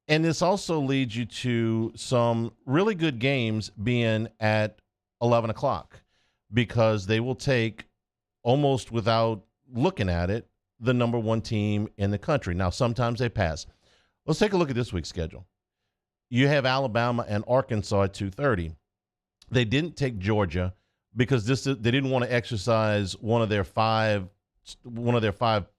And this also leads you to some really good games being at 11 o'clock because they will take, almost without looking at it, the number one team in the country. Now, sometimes they pass. Let's take a look at this week's schedule. You have Alabama and Arkansas at 2:30. They didn't take Georgia because they didn't want to exercise one of their five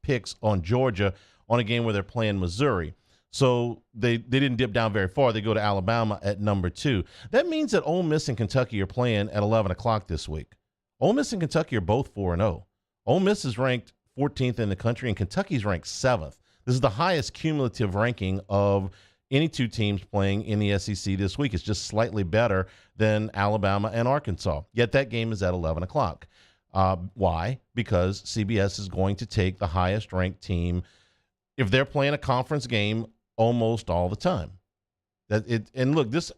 picks on Georgia on a game where they're playing Missouri. So they didn't dip down very far. They go to Alabama at number 2. That means that Ole Miss and Kentucky are playing at 11 o'clock this week. Ole Miss and Kentucky are both 4-0. Ole Miss is ranked 14th in the country, and Kentucky's ranked 7th. This is the highest cumulative ranking of any two teams playing in the SEC this week. It's just slightly better than Alabama and Arkansas. Yet that game is at 11 o'clock. Why? Because CBS is going to take the highest-ranked team if they're playing a conference game almost all the time. And look, this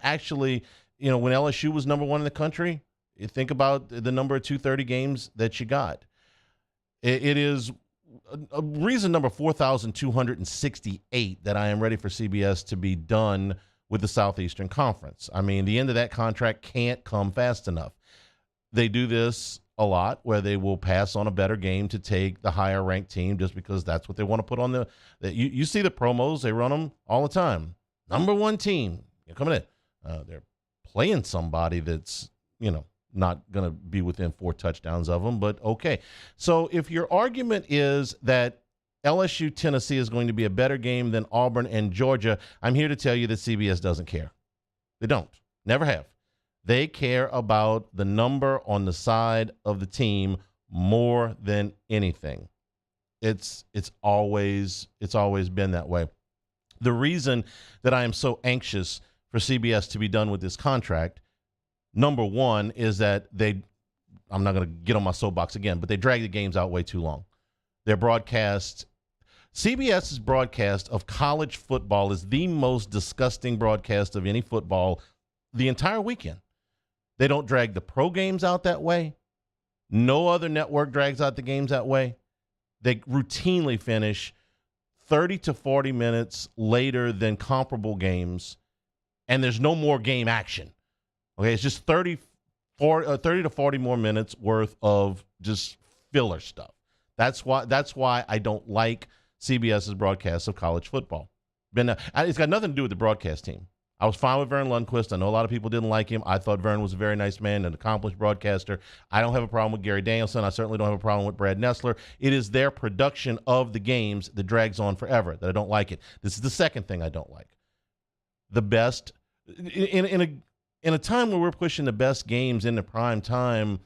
actually, when LSU was number one in the country, you think about the number of 2:30 games that you got. It is a reason number 4,268 that I am ready for CBS to be done with the Southeastern Conference. I mean, the end of that contract can't come fast enough. They do this a lot where they will pass on a better game to take the higher ranked team just because that's what they want to put on you see the promos, they run them all the time. Number one team, you're coming in. They're playing somebody that's, not going to be within 4 touchdowns of them, but okay. So if your argument is that LSU Tennessee is going to be a better game than Auburn and Georgia, I'm here to tell you that CBS doesn't care. They don't. Never have. They care about the number on the side of the team more than anything. It's always been that way. The reason that I am so anxious for CBS to be done with this contract, number one, is that I'm not going to get on my soapbox again, but they drag the games out way too long. Their CBS's broadcast of college football is the most disgusting broadcast of any football the entire weekend. They don't drag the pro games out that way. No other network drags out the games that way. They routinely finish 30 to 40 minutes later than comparable games, and there's no more game action. Okay, it's just 30 to 40 more minutes worth of just filler stuff. That's why I don't like CBS's broadcast of college football. It's got nothing to do with the broadcast team. I was fine with Vern Lundquist. I know a lot of people didn't like him. I thought Vern was a very nice man, an accomplished broadcaster. I don't have a problem with Gary Danielson. I certainly don't have a problem with Brad Nessler. It is their production of the games that drags on forever that I don't like it. This is the second thing I don't like. The best in a time where we're pushing the best games into prime time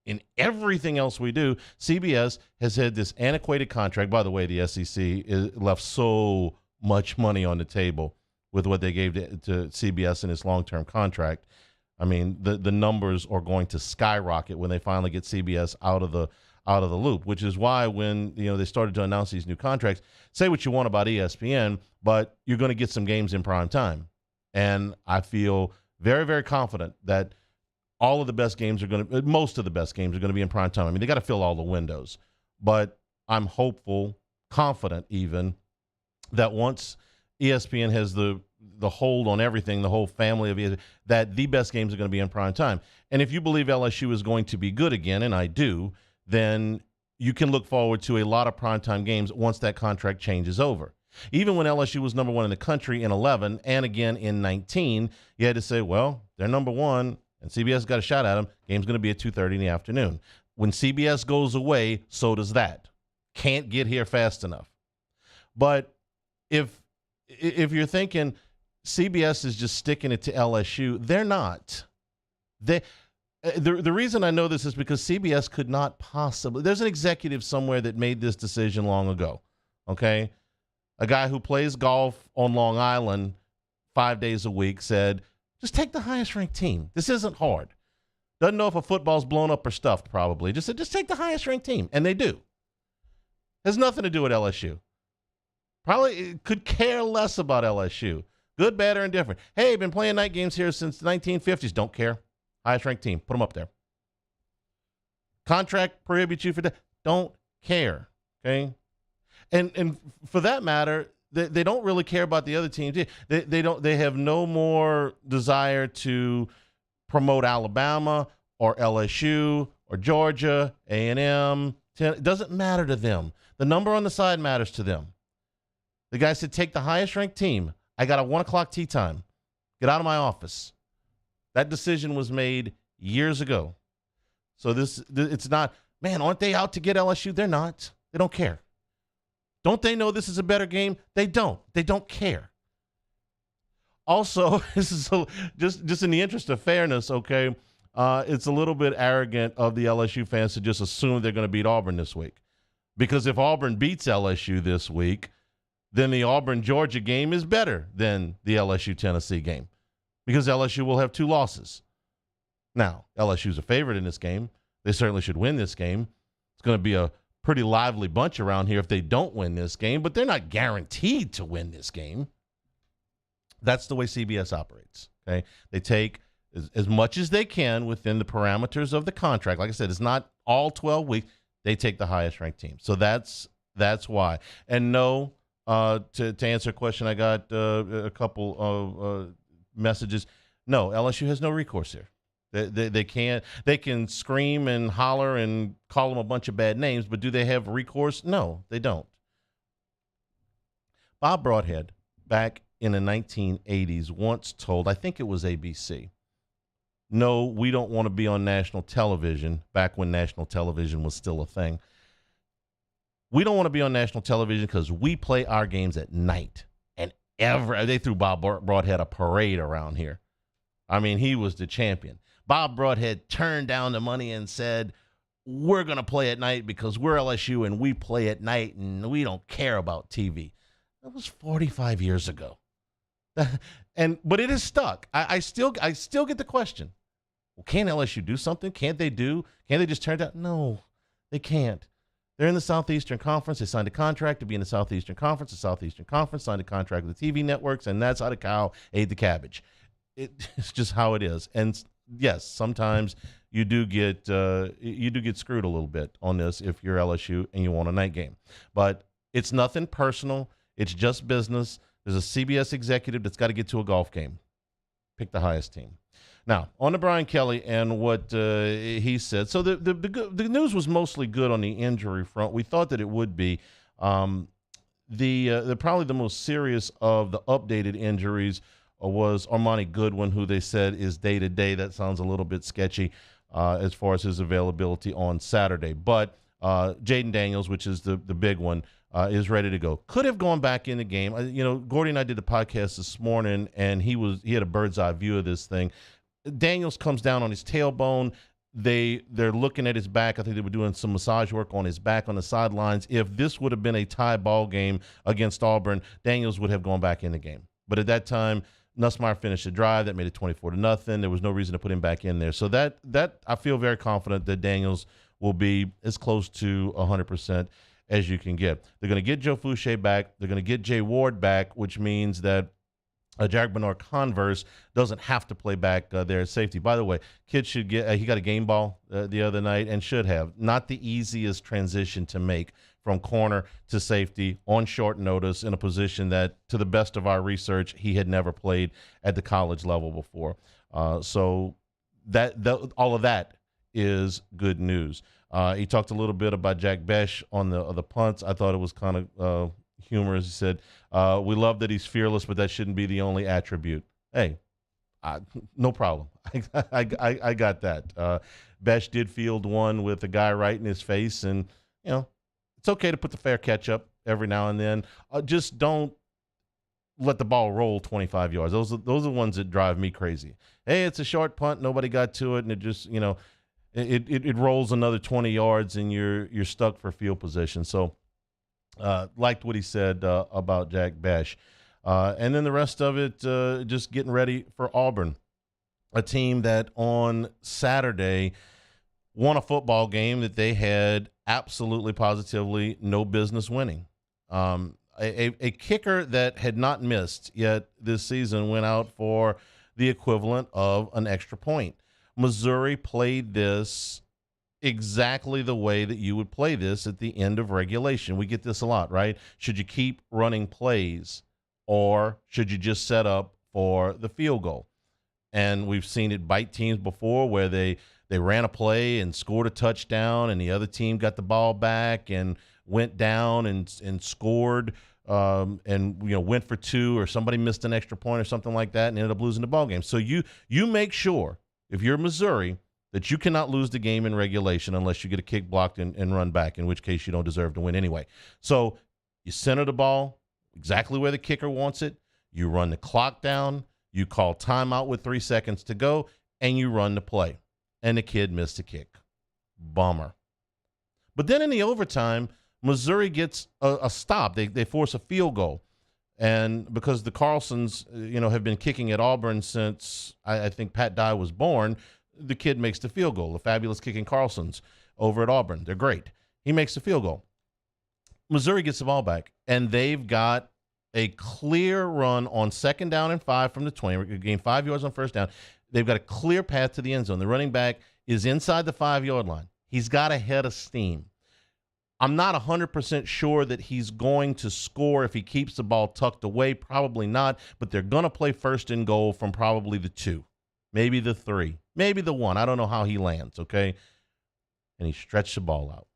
in everything else we do, CBS has had this antiquated contract. By the way, the SEC left so much money on the table with what they gave to CBS in its long-term contract. I mean, the numbers are going to skyrocket when they finally get CBS out of the loop, which is why when they started to announce these new contracts, say what you want about ESPN, but you're going to get some games in prime time. And I feel very, very confident that most of the best games are going to be in prime time. I mean, they got to fill all the windows, but I'm hopeful, confident even, that once ESPN has the hold on everything, the whole family of ESPN, that the best games are going to be in prime time. And if you believe LSU is going to be good again, and I do, then you can look forward to a lot of primetime games once that contract changes over. Even when LSU was number one in the country in 11 and again in 19, you had to say, well, they're number one. and CBS got a shot at him. Game's going to be at 2:30 in the afternoon. When CBS goes away, so does that. Can't get here fast enough. But if you're thinking CBS is just sticking it to LSU, they're not. The reason I know this is because CBS could not possibly. There's an executive somewhere that made this decision long ago, okay? A guy who plays golf on Long Island 5 days a week said, just take the highest-ranked team. This isn't hard. Doesn't know if a football's blown up or stuffed, probably. Just said, just take the highest-ranked team, and they do. Has nothing to do with LSU. Probably could care less about LSU. Good, bad, or indifferent. Hey, been playing night games here since the 1950s. Don't care. Highest-ranked team. Put them up there. Contract prohibits you for that. Don't care. Okay? And for that matter, they don't really care about the other teams. They have no more desire to promote Alabama or LSU or Georgia, A&M. It doesn't matter to them. The number on the side matters to them. The guy said, take the highest-ranked team. I got a 1 o'clock tee time. Get out of my office. That decision was made years ago. So it's not, man, aren't they out to get LSU? They're not. They don't care. Don't they know this is a better game? They don't. They don't care. Also, this is just in the interest of fairness, okay, it's a little bit arrogant of the LSU fans to just assume they're going to beat Auburn this week. Because if Auburn beats LSU this week, then the Auburn-Georgia game is better than the LSU-Tennessee game because LSU will have 2 losses. Now, LSU's a favorite in this game. They certainly should win this game. It's going to be a pretty lively bunch around here if they don't win this game, but they're not guaranteed to win this game. That's the way CBS operates, okay? They take as much as they can within the parameters of the contract. Like I said, it's not all 12 weeks. They take the highest-ranked team. So that's why. And no, to answer a question, I got a couple of messages. No, LSU has no recourse here. They can't. They can scream and holler and call them a bunch of bad names, but do they have recourse? No, they don't. Bob Broadhead, back in the 1980s, once told, I think it was ABC, no, we don't want to be on national television, back when national television was still a thing. We don't want to be on national television because we play our games at night. And they threw Bob Broadhead a parade around here. I mean, he was the champion. Bob Broadhead turned down the money and said, we're going to play at night because we're LSU and we play at night and we don't care about TV. That was 45 years ago. But it is stuck. I still get the question. Well, can LSU do something? Can't they just turn down? No, they can't. They're in the Southeastern Conference. They signed a contract to be in the Southeastern Conference. The Southeastern Conference signed a contract with the TV networks, and that's how the cow ate the cabbage. It's just how it is. And yes, sometimes you do get screwed a little bit on this if you're LSU and you want a night game. But it's nothing personal. It's just business. There's a CBS executive that's got to get to a golf game. Pick the highest team. Now, on to Brian Kelly and what he said. So the news was mostly good on the injury front. We thought that it would be. Probably the most serious of the updated injuries was Armani Goodwin, who they said is day-to-day. That sounds a little bit sketchy as far as his availability on Saturday. But Jaden Daniels, which is the big one, is ready to go. Could have gone back in the game. Gordy and I did the podcast this morning, and he had a bird's-eye view of this thing. Daniels comes down on his tailbone. They're looking at his back. I think they were doing some massage work on his back on the sidelines. If this would have been a tie ball game against Auburn, Daniels would have gone back in the game. But at that time, Nussmeier finished the drive. That made it 24-0. There was no reason to put him back in there. So that I feel very confident that Daniels will be as close to 100% as you can get. They're going to get Joe Fouché back. They're going to get Jay Ward back, which means that Jarek Bernard-Converse doesn't have to play back there at safety. By the way, kid should get he got a game ball the other night and should have. Not the easiest transition to make from corner to safety on short notice in a position that, to the best of our research, he had never played at the college level before. So all of that is good news. He talked a little bit about Jack Besh on the punts. I thought it was kind of humorous. He said, we love that he's fearless, but that shouldn't be the only attribute. Hey, No problem. I got that. Besh did field one with a guy right in his face, and it's okay to put the fair catch up every now and then. Just don't let the ball roll 25 yards. Those are the ones that drive me crazy. Hey, it's a short punt, nobody got to it, and it just it rolls another 20 yards, and you're stuck for field position. So liked what he said about Jack Besh. And then the rest of it, just getting ready for Auburn, a team that on Saturday won a football game that they had absolutely positively no business winning. A kicker that had not missed yet this season went out for the equivalent of an extra point. Missouri played this exactly the way that you would play this at the end of regulation. We get this a lot, right? Should you keep running plays, or should you just set up for the field goal? And we've seen it bite teams before where they ran a play and scored a touchdown, and the other team got the ball back and went down and scored and went for two, or somebody missed an extra point or something like that and ended up losing the ball game. So you make sure, if you're Missouri, that you cannot lose the game in regulation unless you get a kick blocked and run back, in which case you don't deserve to win anyway. So you center the ball exactly where the kicker wants it. You run the clock down. You call timeout with 3 seconds to go, and you run the play. And the kid missed a kick. Bummer. But then in the overtime, Missouri gets a stop. They force a field goal. And because the Carlsons, have been kicking at Auburn since I think Pat Dye was born, the kid makes the field goal. The fabulous kicking Carlsons over at Auburn. They're great. He makes the field goal. Missouri gets the ball back, and they've got a clear run on 2nd down and 5 from the 20. We gain 5 yards on 1st down. They've got a clear path to the end zone. The running back is inside the 5-yard line. He's got a head of steam. I'm not 100% sure that he's going to score if he keeps the ball tucked away. Probably not, but they're going to play 1st and goal from probably the 2, maybe the 3, maybe the 1. I don't know how he lands, okay? And he stretched the ball out.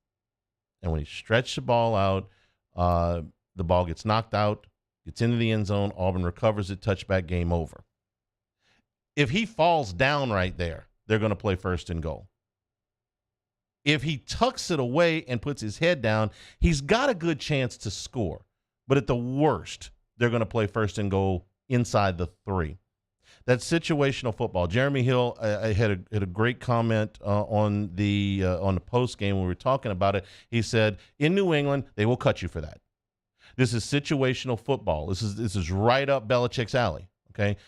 And when he stretched the ball out, the ball gets knocked out, gets into the end zone. Auburn recovers it, touchback, game over. If he falls down right there, they're going to play 1st and goal. If he tucks it away and puts his head down, he's got a good chance to score. But at the worst, they're going to play 1st and goal inside the 3. That's situational football. Jeremy Hill had a great comment on the post game when we were talking about it. He said, in New England, they will cut you for that. This is situational football. This is right up Belichick's alley, okay?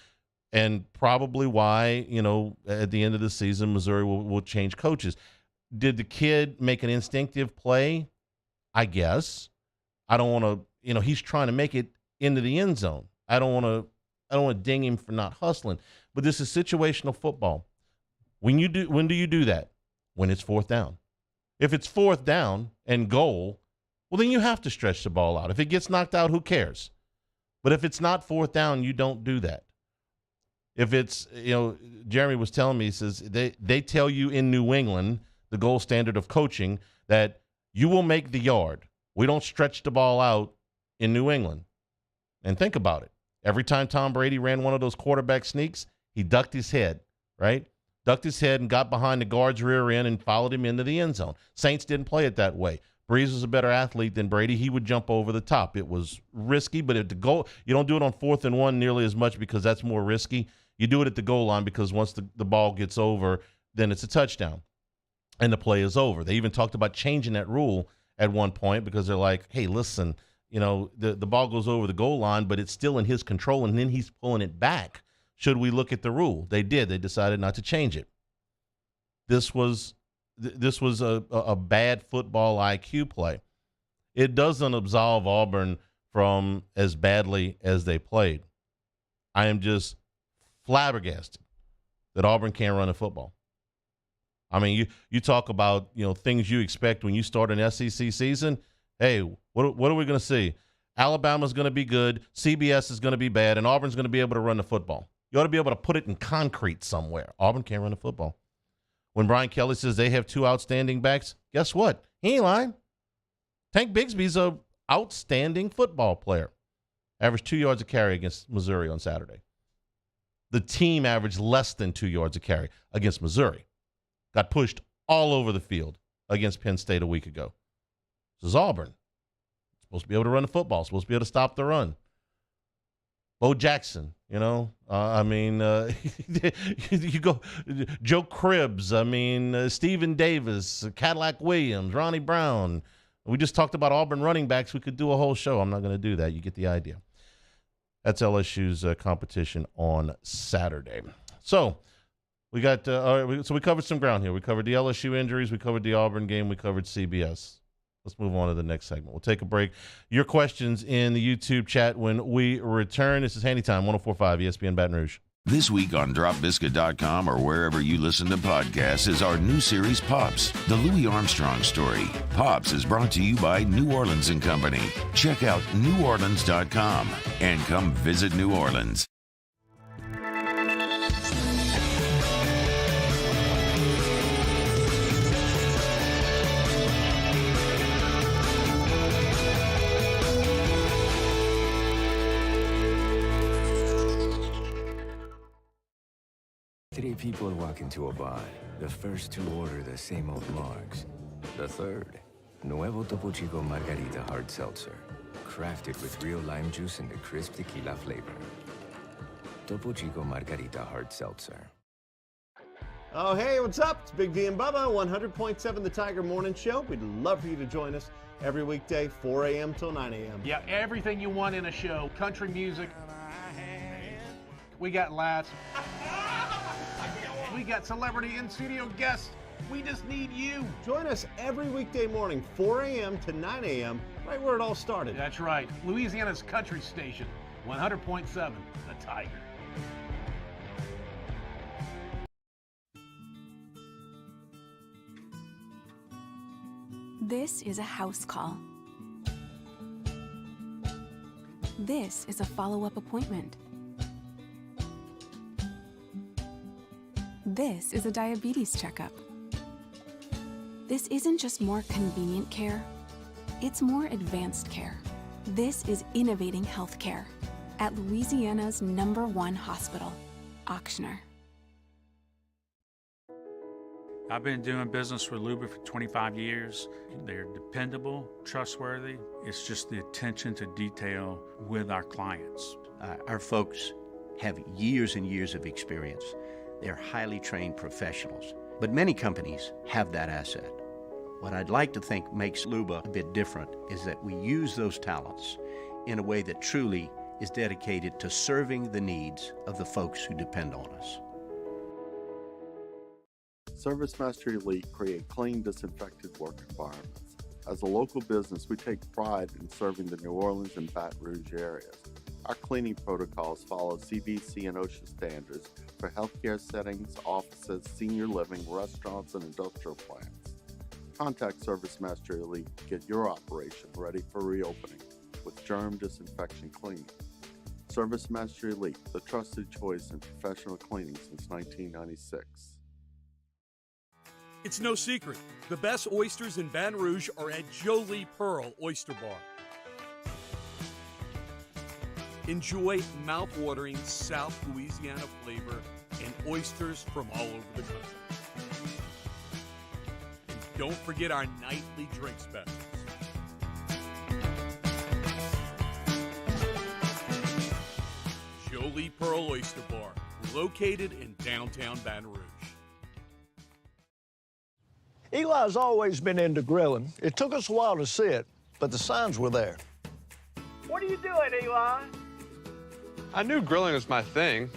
And probably why, at the end of the season, Missouri will change coaches. Did the kid make an instinctive play? I guess. I don't want to, he's trying to make it into the end zone. I don't want to ding him for not hustling. But this is situational football. When do you do that? When it's 4th down. If it's 4th down and goal, well, then you have to stretch the ball out. If it gets knocked out, who cares? But if it's not 4th down, you don't do that. If it's, Jeremy was telling me, he says, they tell you in New England, the gold standard of coaching, that you will make the yard. We don't stretch the ball out in New England. And think about it. Every time Tom Brady ran one of those quarterback sneaks, he ducked his head, right? Ducked his head and got behind the guard's rear end and followed him into the end zone. Saints didn't play it that way. Breeze was a better athlete than Brady. He would jump over the top. It was risky, but at the goal, you don't do it on 4th and 1 nearly as much because that's more risky. You do it at the goal line because once the ball gets over, then it's a touchdown and the play is over. They even talked about changing that rule at one point because they're like, hey, listen, the ball goes over the goal line, but it's still in his control, and then he's pulling it back. Should we look at the rule? They did. They decided not to change it. This was a bad football IQ play. It doesn't absolve Auburn from as badly as they played. I am just flabbergasted that Auburn can't run a football. I mean, you talk about things you expect when you start an SEC season. Hey, what are we going to see? Alabama's going to be good, CBS is going to be bad, and Auburn's going to be able to run the football. You ought to be able to put it in concrete somewhere. Auburn can't run the football. When Brian Kelly says they have 2 outstanding backs, guess what? He ain't lying. Tank Bigsby's an outstanding football player. Averaged 2 yards a carry against Missouri on Saturday. The team averaged less than 2 yards a carry against Missouri. Got pushed all over the field against Penn State a week ago. This is Auburn. Supposed to be able to run the football. Supposed to be able to stop the run. Bo Jackson, you go Joe Cribbs, Stephen Davis, Cadillac Williams, Ronnie Brown. We just talked about Auburn running backs. We could do a whole show. I'm not going to do that. You get the idea. That's LSU's competition on Saturday. So we got we covered some ground here. We covered the LSU injuries. We covered the Auburn game. We covered CBS. Let's move on to the next segment. We'll take a break. Your questions in the YouTube chat when we return. This is Handy Time, 104.5 ESPN Baton Rouge. This week on DropBiscuit.com or wherever you listen to podcasts is our new series, Pops, the Louis Armstrong story. Pops is brought to you by New Orleans & Company. Check out NewOrleans.com and come visit New Orleans. Three people walk into a bar. The first two order the same old margs. The third, Nuevo Topo Chico Margarita Hard Seltzer. Crafted with real lime juice and a crisp tequila flavor. Topo Chico Margarita Hard Seltzer. Oh, hey, what's up? It's Big D and Bubba, 100.7 The Tiger Morning Show. We'd love for you to join us every weekday, 4 a.m. till 9 a.m. Yeah, everything you want in a show. Country music. We got laughs. We got celebrity in-studio guests. We just need you. Join us every weekday morning, 4 a.m. to 9 a.m., right where it all started. That's right. Louisiana's country station, 100.7 The Tiger. This is a house call. This is a follow-up appointment. This is a diabetes checkup. This isn't just more convenient care, it's more advanced care. This is innovating healthcare at Louisiana's #1 hospital, Ochsner. I've been doing business with Luba for 25 years. They're dependable, trustworthy. It's just the attention to detail with our clients. Our folks have years and years of experience. They're highly trained professionals, but many companies have that asset. What I'd like to think makes Luba a bit different is that we use those talents in a way that truly is dedicated to serving the needs of the folks who depend on us. ServiceMaster Elite create clean, disinfected work environments. As a local business, we take pride in serving the New Orleans and Baton Rouge areas. Our cleaning protocols follow CDC and OSHA standards for healthcare settings, offices, senior living, restaurants, and industrial plants. Contact ServiceMaster Elite to get your operation ready for reopening with germ disinfection cleaning. ServiceMaster Elite, the trusted choice in professional cleaning since 1996. It's no secret. The best oysters in Baton Rouge are at Jolie Pearl Oyster Bar. Enjoy mouth-watering South Louisiana flavor and oysters from all over the country. And don't forget our nightly drink specials. Jolie Pearl Oyster Bar, located in downtown Baton Rouge. Eli's always been into grilling. It took us a while to see it, but the signs were there. What are you doing, Eli? I knew grilling was my thing.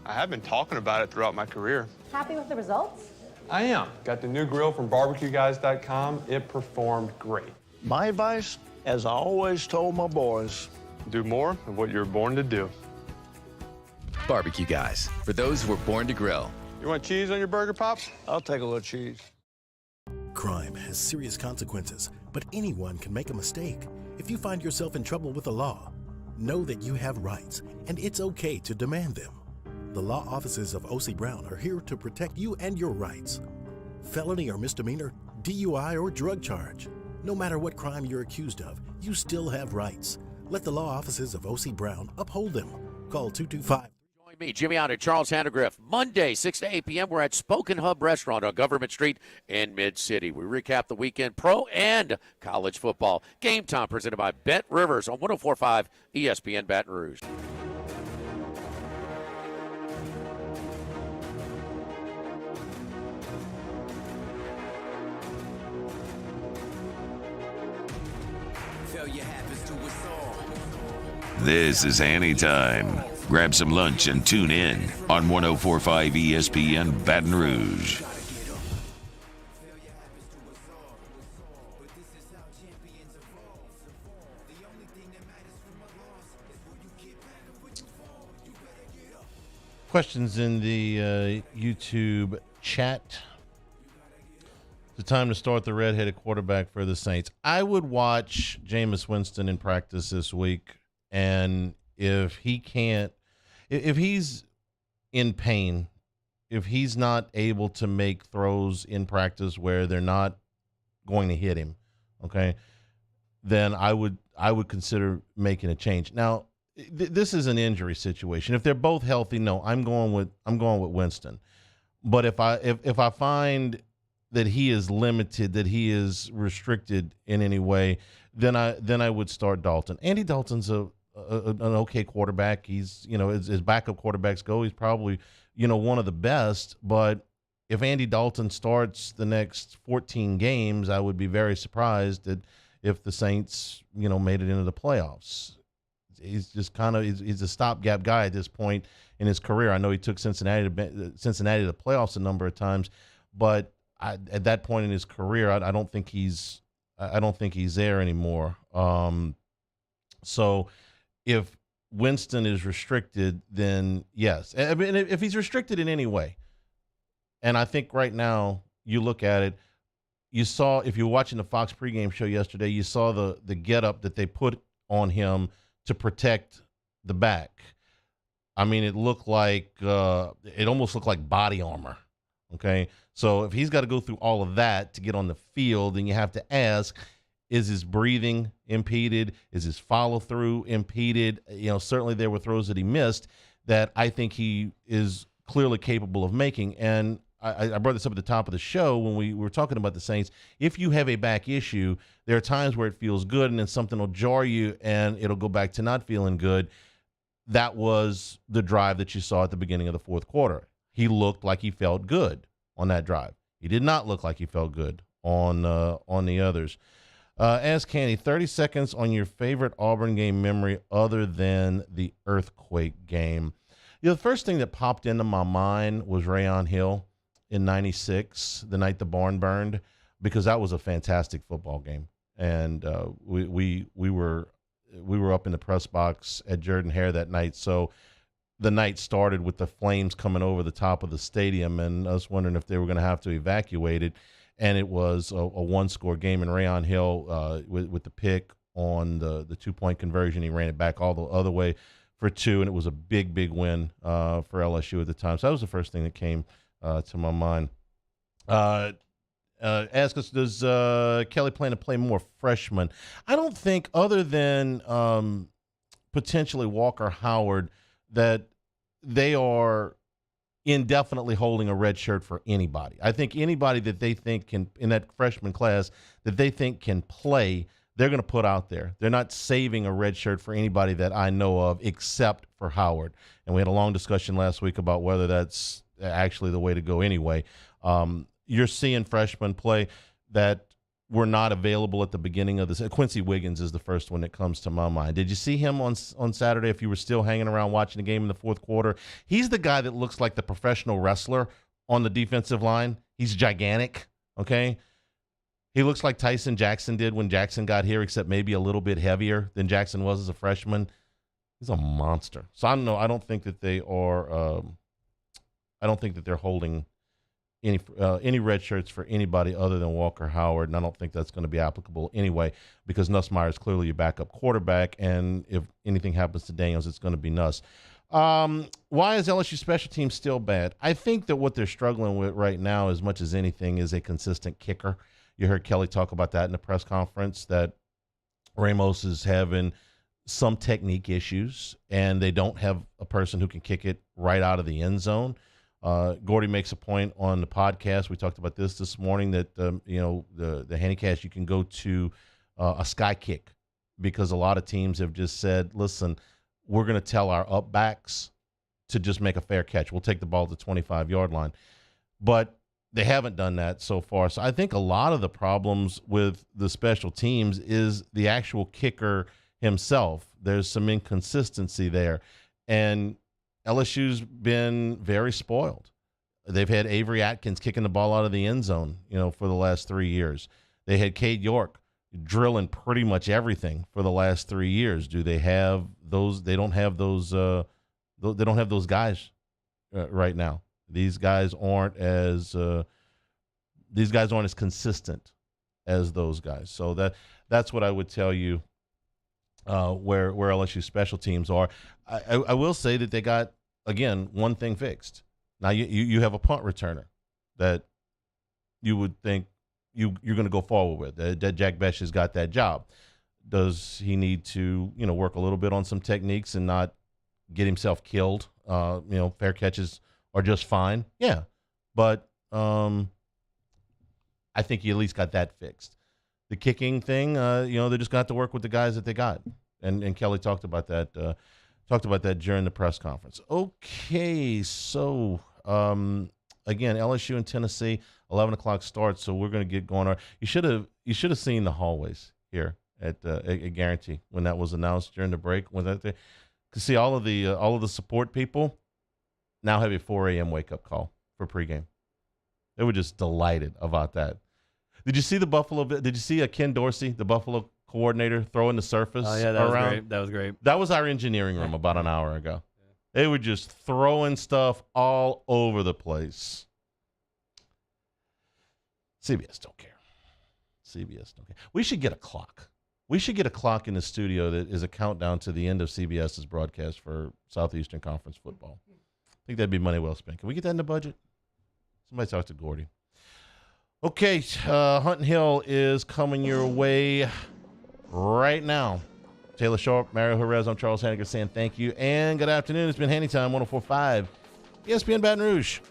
I have been talking about it throughout my career. Happy with the results? I am. Got the new grill from barbecueguys.com. It performed great. My advice, as I always told my boys, do more of what you're born to do. Barbecue Guys, for those who were born to grill. You want cheese on your burger, Pops? I'll take a little cheese. Crime has serious consequences, but anyone can make a mistake. If you find yourself in trouble with the law, know that you have rights, and it's okay to demand them. The law offices of O.C. Brown are here to protect you and your rights. Felony or misdemeanor, DUI or drug charge. No matter what crime you're accused of, you still have rights. Let the law offices of O.C. Brown uphold them. Call 225. me, Jimmy, out at Charles Handegrift. Monday, 6 to 8 p.m., we're at Spoken Hub Restaurant on Government Street in Mid-City. We recap the weekend pro and college football. Game Time presented by Bet Rivers on 104.5 ESPN Baton Rouge. This is Hanny time. Grab some lunch and tune in on 104.5 ESPN Baton Rouge. Questions in the YouTube chat. It's time to start the redheaded quarterback for the Saints. I would watch Jameis Winston in practice this week, and if he's in pain, if he's not able to make throws in practice where they're not going to hit him, okay, then I would consider making a change. Now, this is an injury situation. If they're both healthy, no, I'm going with Winston. But if I find that he is limited, that he is restricted in any way, then I would start Dalton. Andy Dalton's an okay quarterback. He's, as backup quarterbacks go, he's probably, one of the best. But if Andy Dalton starts the next 14 games, I would be very surprised that if the Saints, made it into the playoffs. He's just he's a stopgap guy at this point in his career. I know he took Cincinnati to the playoffs a number of times, but at that point in his career, I don't think he's there anymore. So if Winston is restricted, then yes. I mean, if he's restricted in any way, and I think right now you look at it, you saw, if you were watching the Fox pregame show yesterday, you saw the getup that they put on him to protect the back. I mean, it almost looked like body armor. Okay, so if he's got to go through all of that to get on the field, then you have to ask, is his breathing impeded? Is his follow-through impeded? Certainly there were throws that he missed that I think he is clearly capable of making. And I brought this up at the top of the show when we were talking about the Saints. If you have a back issue, there are times where it feels good and then something will jar you and it'll go back to not feeling good. That was the drive that you saw at the beginning of the fourth quarter. He looked like he felt good on that drive. He did not look like he felt good on the others. Ask Hanny, 30 seconds on your favorite Auburn game memory other than the earthquake game. The first thing that popped into my mind was Rayon Hill in '96, the night the barn burned, because that was a fantastic football game. And we were up in the press box at Jordan-Hare that night. So the night started with the flames coming over the top of the stadium, and I was wondering if they were going to have to evacuate it. And it was a one-score game in Rayon Hill with the pick on the 2-point conversion. He ran it back all the other way for 2, and it was a big, big win for LSU at the time. So that was the first thing that came to my mind. Ask us, does Kelly plan to play more freshmen? I don't think, other than potentially Walker Howard, that they are indefinitely holding a red shirt for anybody. I think anybody that they think can, in that freshman class, that they think can play, they're going to put out there. They're not saving a red shirt for anybody that I know of except for Howard. And we had a long discussion last week about whether that's actually the way to go anyway. You're seeing freshmen play that were not available at the beginning of this. Quincy Wiggins is the first one that comes to my mind. Did you see him on Saturday, if you were still hanging around watching the game in the fourth quarter? He's the guy that looks like the professional wrestler on the defensive line. He's gigantic, okay? He looks like Tyson Jackson did when Jackson got here, except maybe a little bit heavier than Jackson was as a freshman. He's a monster. So I don't know. I don't think that they are I don't think that they're holding any red shirts for anybody other than Walker Howard, and I don't think that's going to be applicable anyway, because Nussmeier is clearly your backup quarterback, and if anything happens to Daniels, it's going to be Nuss. Why is LSU special teams still bad? I think that what they're struggling with right now, as much as anything, is a consistent kicker. You heard Kelly talk about that in the press conference, that Ramos is having some technique issues, and they don't have a person who can kick it right out of the end zone. Gordy makes a point on the podcast. We talked about this morning that, the Hannycast, you can go to a sky kick, because a lot of teams have just said, listen, we're going to tell our up backs to just make a fair catch. We'll take the ball to the 25-yard line. But they haven't done that so far. So I think a lot of the problems with the special teams is the actual kicker himself. There's some inconsistency there. And LSU's been very spoiled. They've had Avery Atkins kicking the ball out of the end zone, for the last 3 years. They had Cade York drilling pretty much everything for the last 3 years. Do they have those? They don't have those. They don't have those guys right now. These guys aren't as consistent as those guys. So that's what I would tell you. Where LSU special teams are. I will say that they got, again, one thing fixed. Now you have a punt returner that you would think you're going to go forward with. That Jack Besh has got that job. Does he need to work a little bit on some techniques and not get himself killed? Fair catches are just fine. Yeah, but I think you at least got that fixed. The kicking thing, they're just going to have to work with the guys that they got. And Kelly talked about that during the press conference. Okay, so, again, LSU and Tennessee, 11 o'clock start, so we're going to get going. You should have seen the hallways here at Guarantee when that was announced during the break. When that there, to see all of the support people now have a 4 a.m. wake-up call for pregame. They were just delighted about that. Did you see the Buffalo? Did you see Ken Dorsey, the Buffalo coordinator, throwing the surface around? That was great. That was our engineering room about an hour ago. They were just throwing stuff all over the place. CBS don't care. We should get a clock. We should get a clock in the studio that is a countdown to the end of CBS's broadcast for Southeastern Conference football. I think that'd be money well spent. Can we get that in the budget? Somebody talk to Gordy. Okay, Hunt Hill is coming your way right now. Taylor Sharp, Mario Jerez, I'm Charles Hannigan saying thank you and good afternoon. It's been Hanny Time, 104.5 ESPN Baton Rouge.